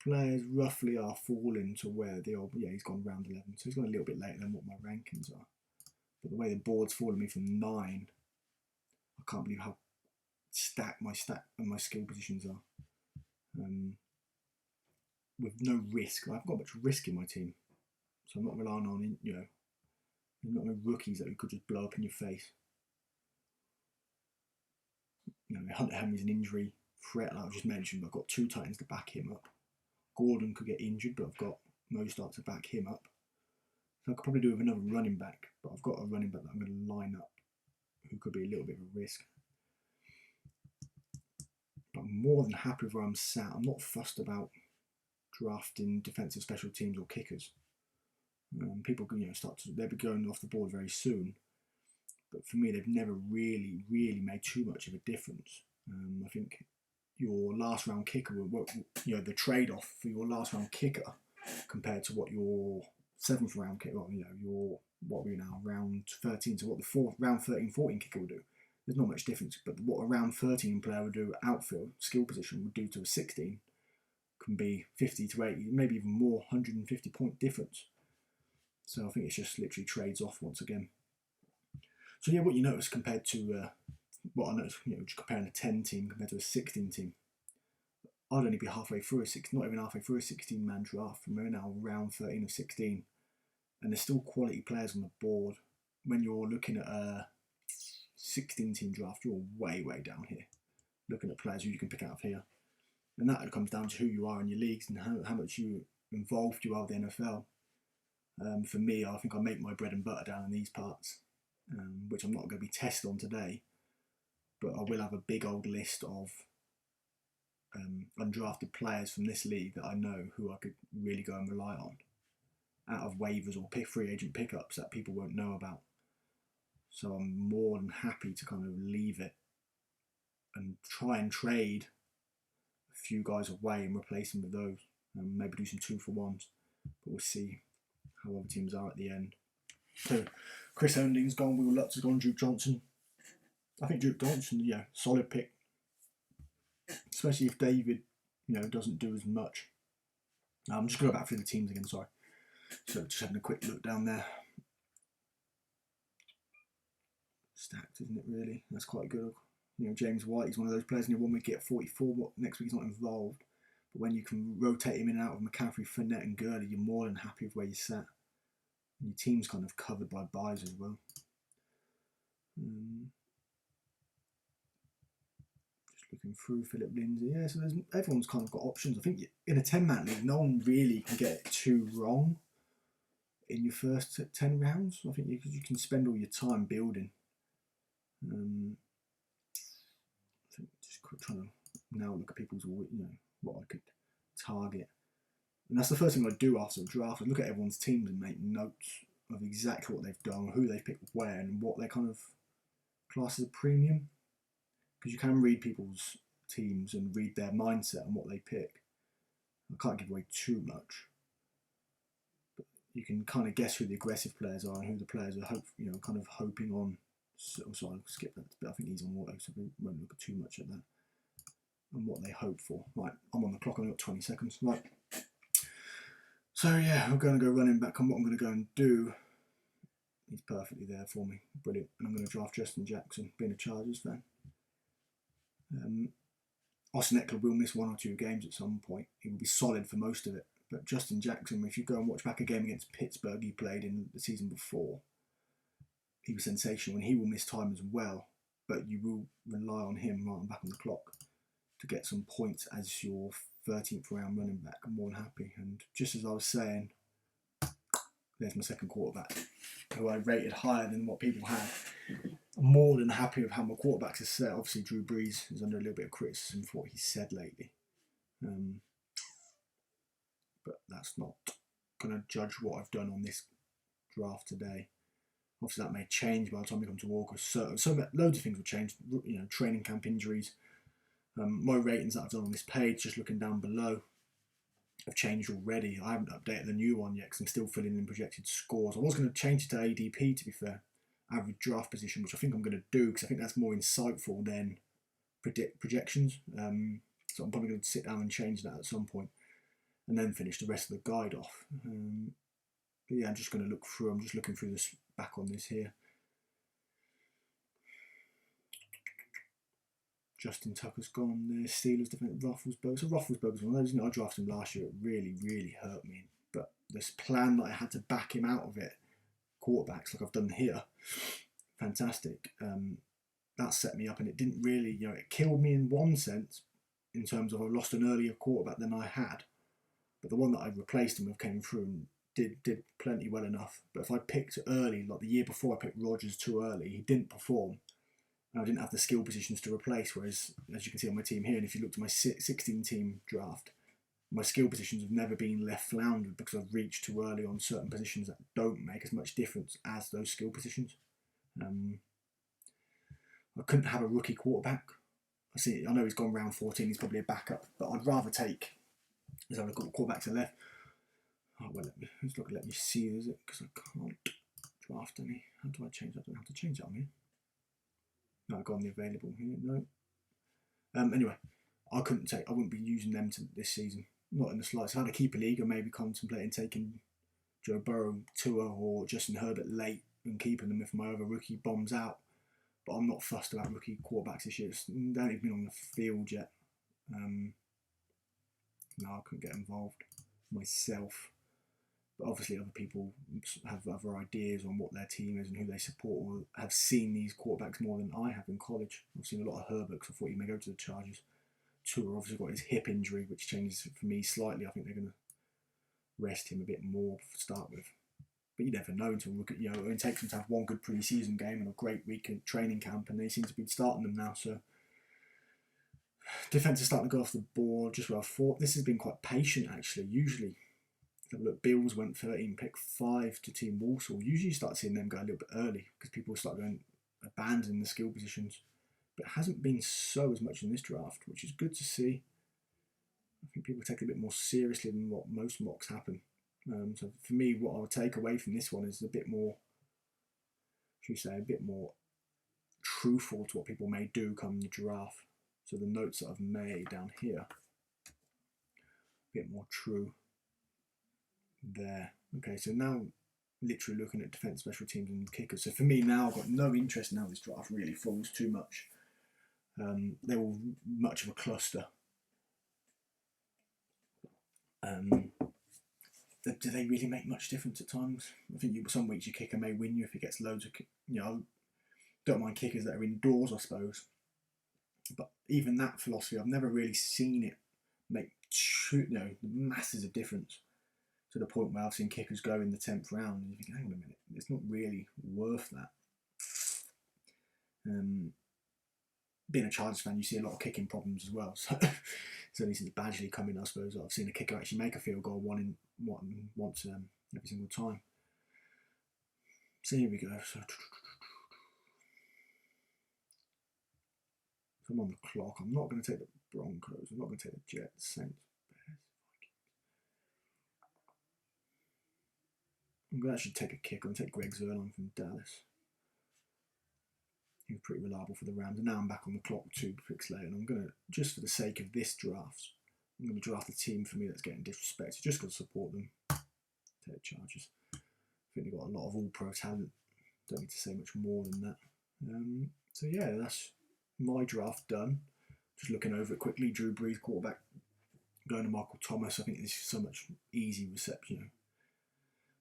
players roughly are falling to where he's gone round 11. So he's gone a little bit later than what my rankings are. But the way the board's fallen me from 9, I can't believe how stack and my skill positions are. With no risk. I haven't got much risk in my team, so I'm not relying on, you know, there's not no rookies that could just blow up in your face. You know, Hunter Henry's an injury threat, like I've just mentioned, but I've got 2 Titans to back him up. Gordon could get injured, but I've got Mostert to back him up. So I could probably do with another running back, but I've got a running back that I'm going to line up who could be a little bit of a risk. But I'm more than happy with where I'm sat. I'm not fussed about drafting defensive special teams or kickers. People can, you know, they'll be going off the board very soon. But for me, they've never really made too much of a difference. I think your last round kicker, you know, the trade-off for your last round kicker compared to what your 7th round kicker, well, you know, your, what are we now, round 13, so what the round 13, 14 kicker would do, there's not much difference. But what a round 13 player would do outfield, skill position, would do to a 16 can be 50 to 80, maybe even more, 150 point difference. So I think it's just literally trades off once again. So yeah, what you notice compared to what I noticed, you know, just comparing a 10 team compared to a 16 team, I'd only be halfway through not even halfway through a 16-man draft, and we're now round 13 of 16, and there's still quality players on the board. When you're looking at a 16-team draft, you're way down here, looking at players who you can pick out of here, and that comes down to who you are in your leagues and how much involved you are with the NFL. For me, I think I make my bread and butter down in these parts, which I'm not going to be tested on today, but I will have a big old list of undrafted players from this league that I know who I could really go and rely on out of waivers or free agent pickups that people won't know about. So I'm more than happy to kind of leave it and try and trade a few guys away and replace them with those, and maybe do some 2-for-1s, but we'll see how other teams are at the end. So Chris Holding's gone, Will Lutz has gone, Duke Johnson. I think Duke Johnson, yeah, solid pick, especially if David, you know, doesn't do as much. I'm just going to go back through the teams again, sorry. So just having a quick look down there. Stacked, isn't it, really? That's quite good. You know, James White, he's one of those players in your 1 week get 44, next week he's not involved. But when you can rotate him in and out of McCaffrey, Fournette and Gurley, you're more than happy with where you sat. And your team's kind of covered by buys as well. Just looking through Philip Lindsay. Yeah, so everyone's kind of got options. I think in a 10-man league, no one really can get it too wrong in your first 10 rounds. I think you can spend all your time building. I think just trying to now look at people's, you know, what I could target. And that's the first thing I do after a draft. I look at everyone's teams and make notes of exactly what they've done, who they've picked where, and what they kind of class as a premium. Because you can read people's teams and read their mindset and what they pick. I can't give away too much, but you can kind of guess who the aggressive players are and who the players are kind of hoping on. So I'll skip that bit. I think he's on auto, so we won't look too much at that. And what they hope for. Right, I'm on the clock. I've got 20 seconds. Right. So yeah, I'm going to go running back on what I'm going to go and do. He's perfectly there for me. Brilliant. And I'm going to draft Justin Jackson, being a Chargers fan. Austin Eckler will miss 1 or 2 games at some point. He will be solid for most of it. But Justin Jackson, if you go and watch back a game against Pittsburgh he played in the season before, he was sensational, and he will miss time as well. But you will rely on him right on back on the clock to get some points as your 13th round running back. I'm more than happy. And just as I was saying, there's my second quarterback, who I rated higher than what people had. I'm more than happy with how my quarterbacks are set. Obviously, Drew Brees is under a little bit of criticism for what he said lately. But that's not going to judge what I've done on this draft today. Obviously, that may change by the time we come to Walker. So loads of things will change. You know, training camp injuries. My ratings that I've done on this page, just looking down below, have changed already. I haven't updated the new one yet because I'm still filling in projected scores. I was going to change it to ADP, to be fair, average draft position, which I think I'm going to do because I think that's more insightful than projections. So I'm probably going to sit down and change that at some point and then finish the rest of the guide off. But yeah, I'm just going to look through. I'm just looking through this back on this here. Justin Tucker's gone there. Steelers defense, Roethlisberger. So Roethlisberger's one of those. I drafted him last year. It really, really hurt me. But this plan that I had to back him out of it, quarterbacks like I've done here, fantastic. That set me up, and it didn't really, it killed me in one sense, in terms of I lost an earlier quarterback than I had. But the one that I replaced him with came through and did plenty well enough. But if I picked early, like the year before I picked Rodgers too early, he didn't perform. And I didn't have the skill positions to replace. Whereas, as you can see on my team here, and if you look at my 16-team draft, my skill positions have never been left floundered because I've reached too early on certain positions that don't make as much difference as those skill positions. I couldn't have a rookie quarterback. I know he's gone round 14, he's probably a backup, but I'd rather take, let's have a look at quarterbacks to the left. Oh, well, let me see, is it? Because I can't draft any. How do I change that? I don't know how to change that on here. No, I've got the available here, no. Anyway, I wouldn't be using them this season. Not in the slightest. If I had a keeper league, I may be contemplating taking Joe Burrow, Tua, or Justin Herbert late and keeping them if my other rookie bombs out. But I'm not fussed about rookie quarterbacks this year. They haven't even been on the field yet. No, I couldn't get involved myself. But obviously other people have other ideas on what their team is and who they support, or have seen these quarterbacks more than I have in college. I've seen a lot of Herbert because I thought he may go to the Chargers. Tua obviously got his hip injury, which changes for me slightly. I think they're going to rest him a bit more to start with. But you never know until it takes them to have one good pre-season game and a great week of training camp, and they seem to be starting them now. So defense is starting to go off the board just where I thought. This has been quite patient actually. Usually, look, Bills went 13, pick 5 to Team Walsall. Usually, you start seeing them go a little bit early because people start going abandoning the skill positions. But it hasn't been so as much in this draft, which is good to see. I think people take it a bit more seriously than what most mocks happen. So for me, what I'll take away from this one is a bit more, a bit more truthful to what people may do come the draft. So the notes that I've made down here, a bit more true there. Okay, so now literally looking at defence, special teams and kickers. So for me now, I've got no interest in how this draft really falls too much. They're all much of a cluster. Do they really make much difference at times? I think some weeks your kicker may win you if he gets loads of, don't mind kickers that are indoors, I suppose. But even that philosophy, I've never really seen it make masses of difference to the point where I've seen kickers go in the 10th round and you think, hang on a minute, it's not really worth that. Being a Chargers fan, you see a lot of kicking problems as well. So it's only since Badgley come in, I suppose, I've seen a kicker actually make a field goal once every single time. So here we go. So I'm on the clock. I'm not going to take the Broncos. I'm not going to take the Jets, Saints, Bears, Vikings. I'm going to actually take a kick. I'm going to take Greg Zerline from Dallas. He was pretty reliable for the Rams. And now I'm back on the clock 2 picks later. And I'm going to, just for the sake of this draft, I'm going to draft a team for me that's getting disrespected. Just going to support them. Take the Chargers. I think they've got a lot of all-pro talent. Don't need to say much more than that. So yeah, that's my draft done. Just looking over it quickly. Drew Brees, quarterback. Going to Michael Thomas. I think this is so much easy reception.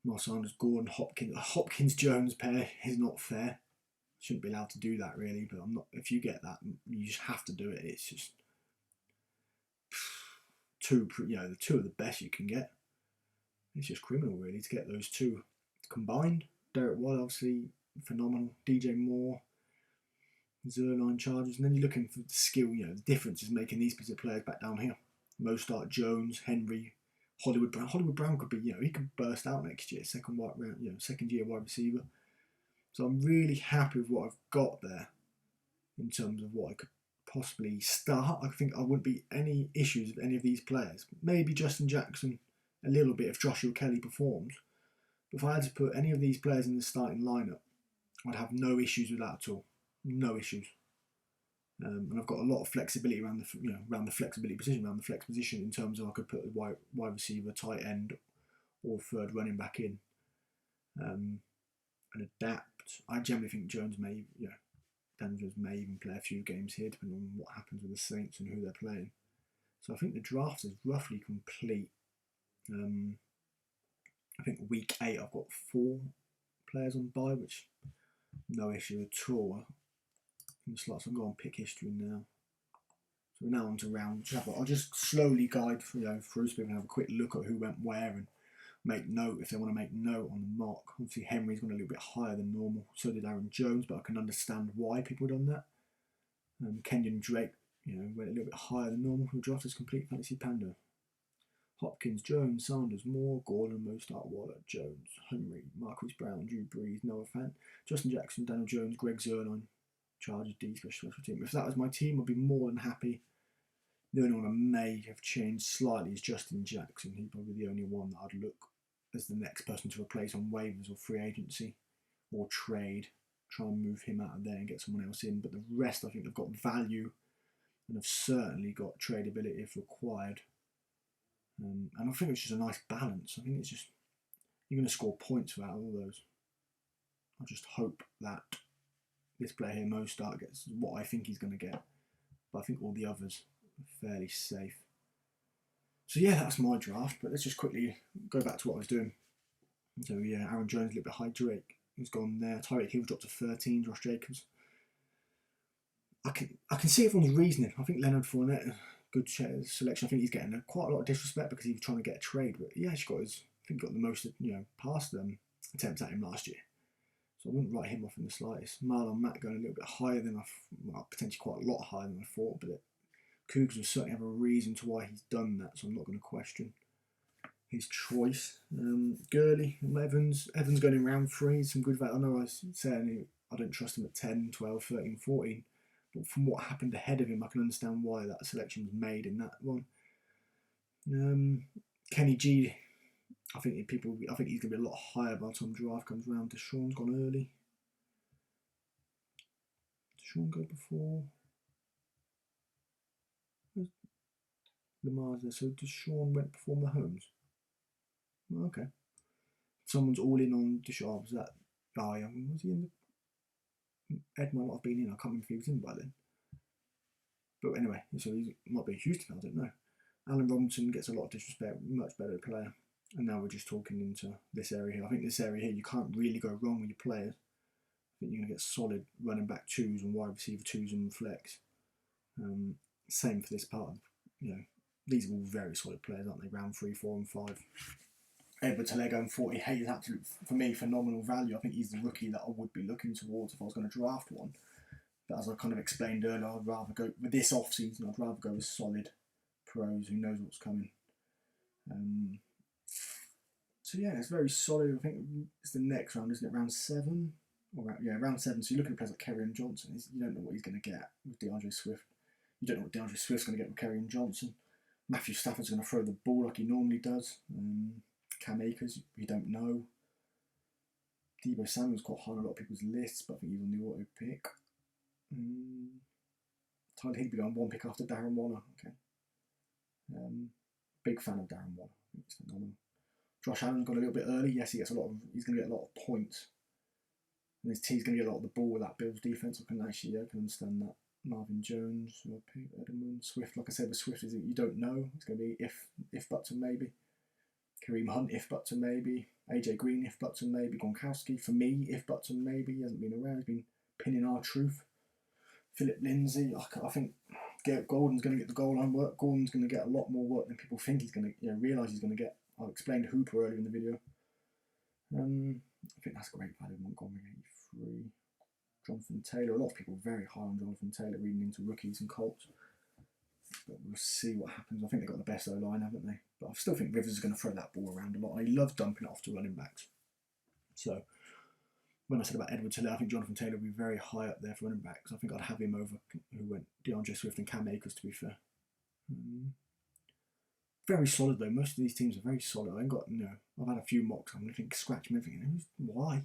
Miles Sanders, Gordon, Hopkins. A Hopkins-Jones pair is not fair. Shouldn't be allowed to do that really, but I'm not. If you get that, you just have to do it. It's just the two of the best you can get. It's just criminal really to get those two combined. Derek Watt obviously phenomenal. DJ Moore, Zerline, Chargers, and then you're looking for the skill. The difference is making these particular players back down here. Mostert, Jones, Henry, Hollywood Brown. Hollywood Brown could be, he could burst out next year, second year wide receiver. So I'm really happy with what I've got there in terms of what I could possibly start. I think I wouldn't be any issues with any of these players. Maybe Justin Jackson a little bit if Joshua Kelly performs. But if I had to put any of these players in the starting lineup, I'd have no issues with that at all. No issues. And I've got a lot of flexibility around the flexibility position, around the flex position in terms of I could put a wide receiver, tight end, or third running back in. And adapt. I generally think Jones may, Daniel Jones may even play a few games here, depending on what happens with the Saints and who they're playing. So I think the draft is roughly complete. I think week 8 I've got 4 players on bye, which no issue at all. In the slots, I'm going to pick history now. So we're now on to round. I'll just slowly guide through so people can have a quick look at who went where and make note if they want to make note on the mock. Obviously Henry's gone a little bit higher than normal. So did Aaron Jones, but I can understand why people have done that. Kenyon Drake, went a little bit higher than normal. Who draft is complete fantasy Panda. Hopkins, Jones, Sanders, Moore, Gordon, Mostert, Waller, Jones, Henry, Marquise Brown, Drew Brees, Noah Fant, Justin Jackson, Daniel Jones, Greg Zerline, Chargers D special team. If that was my team, I'd be more than happy. The only one I may have changed slightly is Justin Jackson. He's probably the only one that I'd look as the next person to replace on waivers or free agency or trade. Try and move him out of there and get someone else in. But the rest I think have got value and have certainly got tradability if required. And I think it's just a nice balance. I think it's just, you're going to score points out of all those. I just hope that this player here, Mostert, gets what I think he's going to get. But I think all the others are fairly safe. So yeah, that's my draft. But let's just quickly go back to what I was doing. So yeah, Aaron Jones a little bit high. Drake has gone there. Tyreek Hill dropped to 13. Josh Jacobs. I can see everyone's reasoning. I think Leonard Fournette, good selection. I think he's getting quite a lot of disrespect because he was trying to get a trade, but he actually got the most pass attempts at him last year. So I wouldn't write him off in the slightest. Marlon Mack going a little bit higher than potentially quite a lot higher than I thought, but Cougars will certainly have a reason to why he's done that, so I'm not going to question his choice. Gurley, Evans going in round 3, some good value. I know I was saying I don't trust him at 10, 12, 13, 14. But from what happened ahead of him, I can understand why that selection was made in that one. Kenny G, I think he's going to be a lot higher by the time draft comes around. Deshaun's gone early. Deshaun go before? Lamar's there, so Deshaun went before Mahomes. Okay. Someone's all in on Deshaun. Was that? Oh yeah, was he in the? Ed might not have been in. I can't remember if he was in by then. But anyway, so he might be a Houston, I don't know. Allen Robinson gets a lot of disrespect, much better player. And now we're just talking into this area here. I think this area here, you can't really go wrong with your players. I think you're going to get solid running back 2s and wide receiver 2s and flex. Same for this part. These are all very solid players, aren't they? Round 3, 4 and 5. Edward Talego and 48 is absolute, for me, phenomenal value. I think he's the rookie that I would be looking towards if I was going to draft one. But as I kind of explained earlier, I'd rather go with this off season. I'd rather go with solid pros who knows what's coming. So yeah, it's very solid. I think it's the next round, isn't it? Round 7, round 7. So you look at players like Kerryon Johnson. You don't know what he's going to get with DeAndre Swift. You don't know what DeAndre Swift's going to get with Kerryon Johnson. Matthew Stafford's going to throw the ball like he normally does. Cam Akers, we don't know. Deebo Samuel's quite high on a lot of people's lists, but I think he's on the auto pick. Tyler Higbee on 1 pick after Darren Waller. Okay. Big fan of Darren Waller. I think it's phenomenal. Josh Allen's got a little bit early. Yes, he's going to get a lot of points. And his team's going to get a lot of the ball with that Bills defense. I can understand that. Marvin Jones, Edelman, Swift. Like I said, with Swift, you don't know. It's going to be if but to maybe. Kareem Hunt, if but to maybe. AJ Green, if but to maybe. Gronkowski, for me, if but to maybe. He hasn't been around. He's been pinning our truth. Philip Lindsay, I think Gordon's going to get the goal line work. Gordon's going to get a lot more work than people think he's going to realise he's going to get. I explained Hooper earlier in the video. I think that's great value. Montgomery 83. Jonathan Taylor. A lot of people are very high on Jonathan Taylor reading into rookies and Colts. But we'll see what happens. I think they've got the best O-line, haven't they? But I still think Rivers is going to throw that ball around a lot. I love dumping it off to running backs. So when I said about Edward Taylor, I think Jonathan Taylor will be very high up there for running backs. I think I'd have him over who went DeAndre Swift and Cam Akers, to be fair. Very solid though. Most of these teams are very solid. I've had a few mocks. I'm looking scratch me everything. Why?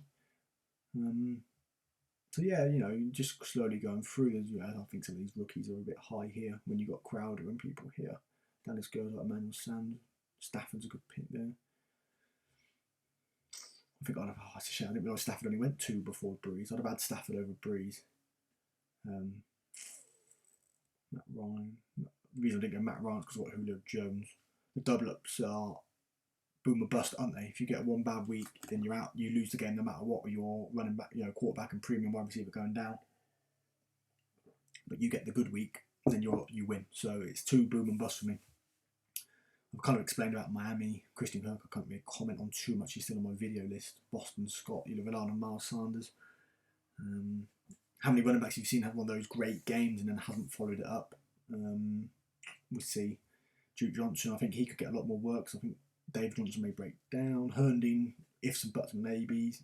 So yeah, just slowly going through. I think some of these rookies are a bit high here when you got Crowder and people here. Dallas goes like Emmanuel Sanders. Stafford's a good pick there. I think it's a shame. I didn't realise Stafford only went 2 before Breeze. I'd have had Stafford over Breeze. Matt Ryan. The reason I didn't go Matt Ryan is because I've got Julio Jones. The double ups are boom or bust, aren't they? If you get one bad week, then you're out. You lose the game no matter what. With your running back, quarterback and premium wide receiver going down. But you get the good week, then you win. So it's 2 boom and bust for me. I've kind of explained about Miami, Christian Kirk. I can't really comment on too much. He's still on my video list. Boston Scott, you're relying on Miles Sanders. How many running backs you've seen have one of those great games and then haven't followed it up? We'll see. Duke Johnson, I think he could get a lot more work. So I think Dave Johnson may break down. Herndon, ifs and buts and maybes.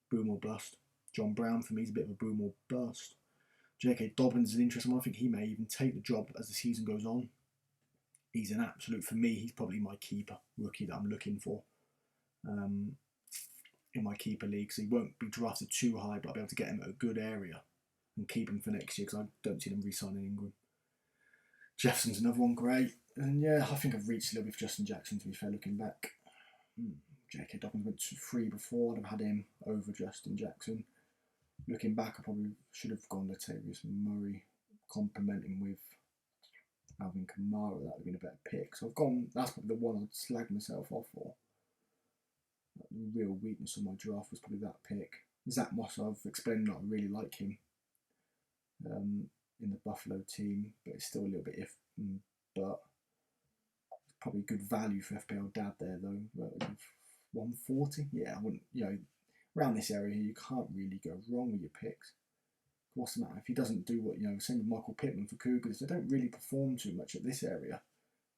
Boom or bust. John Brown, for me, is a bit of a boom or bust. J.K. Dobbins is an interesting one. I think he may even take the job as the season goes on. He's an absolute, for me, he's probably my keeper rookie that I'm looking for in my keeper league. So he won't be drafted too high, but I'll be able to get him at a good area and keep him for next year because I don't see them re-signing Ingram. Jefferson's another one, great. And yeah, I think I've reached a little bit for Justin Jackson, to be fair, looking back. J.K. Dobbins went to 3 before. I'd have had him over Justin Jackson. Looking back, I probably should have gone Latavius Murray, complementing with Alvin Kamara. That would have been a better pick. So I've gone, that's probably the one I'd slag myself off for. The real weakness of my draft was probably that pick. Zach Moss, I've explained that I really like him in the Buffalo team, but it's still a little bit but it's probably good value for FPL dad there though. 140, yeah, I wouldn't, around this area here, you can't really go wrong with your picks. What's the matter if he doesn't do what, same with Michael Pittman for Cougars, they don't really perform too much at this area.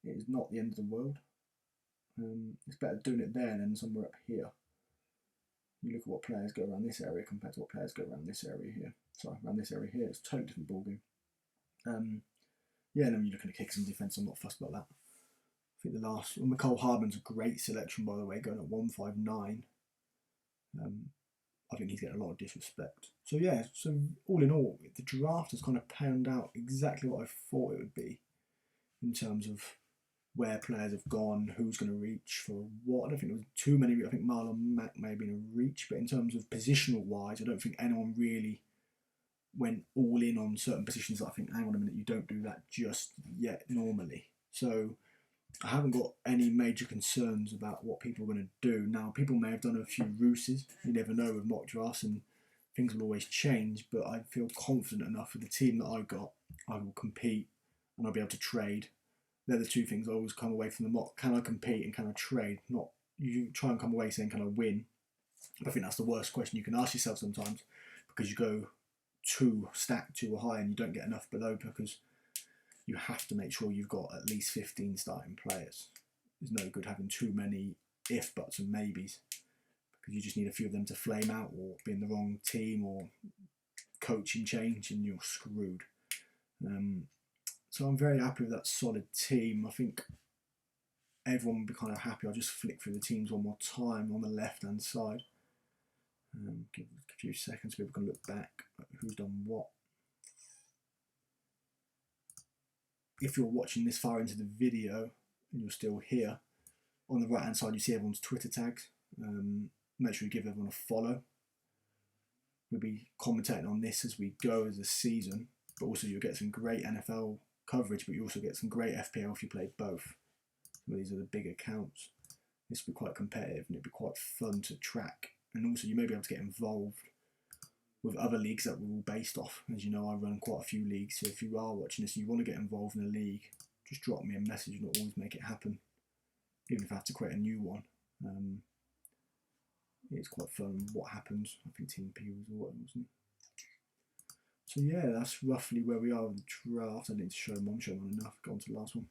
It is not the end of the world. It's better doing it there than somewhere up here. You look at what players go around this area compared to what players go around this area here. Sorry, around this area here, it's a totally different ballgame. Yeah, and then you're looking at kicks and defence, I'm not fussed about that. I think the last, Mecole Hardman's a great selection, by the way, going at 159. I think he's getting a lot of disrespect. So yeah, so all in all, the draft has kind of panned out exactly what I thought it would be in terms of where players have gone, who's going to reach for what. I don't think there was too many. I think Marlon Mack may have been a reach, but in terms of positional wise, I don't think anyone really went all in on certain positions that I think, hang on a minute, you don't do that just yet normally. So I haven't got any major concerns about what people are going to do. Now, people may have done a few ruses. You never know with mock drafts and things will always change, but I feel confident enough with the team that I've got, I will compete and I'll be able to trade. They're the two things I always come away from the mock. Can I compete and can I trade? Not you try and come away saying, can I win? I think that's the worst question you can ask yourself sometimes because you go too stacked too high and you don't get enough below because you have to make sure you've got at least 15 starting players. There's no good having too many if, buts and maybes because you just need a few of them to flame out or be in the wrong team or coaching change and you're screwed. So I'm very happy with that solid team. I think everyone will be kind of happy. I'll just flick through the teams one more time on the left-hand side. Give a few seconds so people can look back at who's done what. If you're watching this far into the video and you're still here, on the right-hand side you see everyone's Twitter tags. Make sure you give everyone a follow. We'll be commentating on this as we go as a season, but also you'll get some great NFL coverage, but you also get some great FPL if you play both. So these are the big accounts. This will be quite competitive and it'll be quite fun to track. And also you may be able to get involved with other leagues that we're all based off. As you know, I run quite a few leagues, so if you are watching this and you want to get involved in a league, just drop me a message and I'll always make it happen. Even if I have to create a new one. It's quite fun what happens. I think Team P was what, wasn't it? So yeah, that's roughly where we are with the draft. I need to show them on enough. Go on to the last one.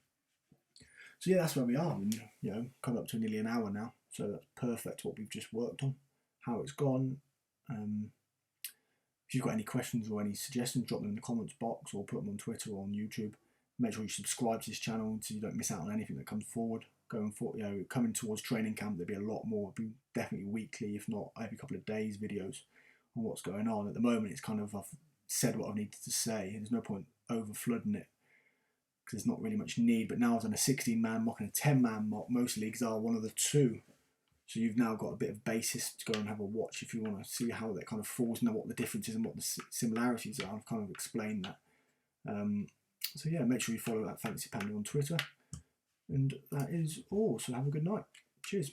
So yeah, that's where we are. And, coming up to nearly an hour now. So that's perfect what we've just worked on. How it's gone. If you've got any questions or any suggestions, drop them in the comments box or put them on Twitter or on YouTube. Make sure you subscribe to this channel so you don't miss out on anything that comes forward. Going forward, coming towards training camp, there'll be a lot more. It'll be definitely weekly, if not every couple of days, videos on what's going on. At the moment, it's kind of I've said what I've needed to say. There's no point over flooding it because there's not really much need. But now I've done a 16-man mock and a 10-man mock. Most leagues are one of the two. So you've now got a bit of basis to go and have a watch if you want to see how that kind of falls and what the differences and what the similarities are. I've kind of explained that. So yeah, make sure you follow that Fantasy Panda on Twitter. And that is all. So have a good night. Cheers.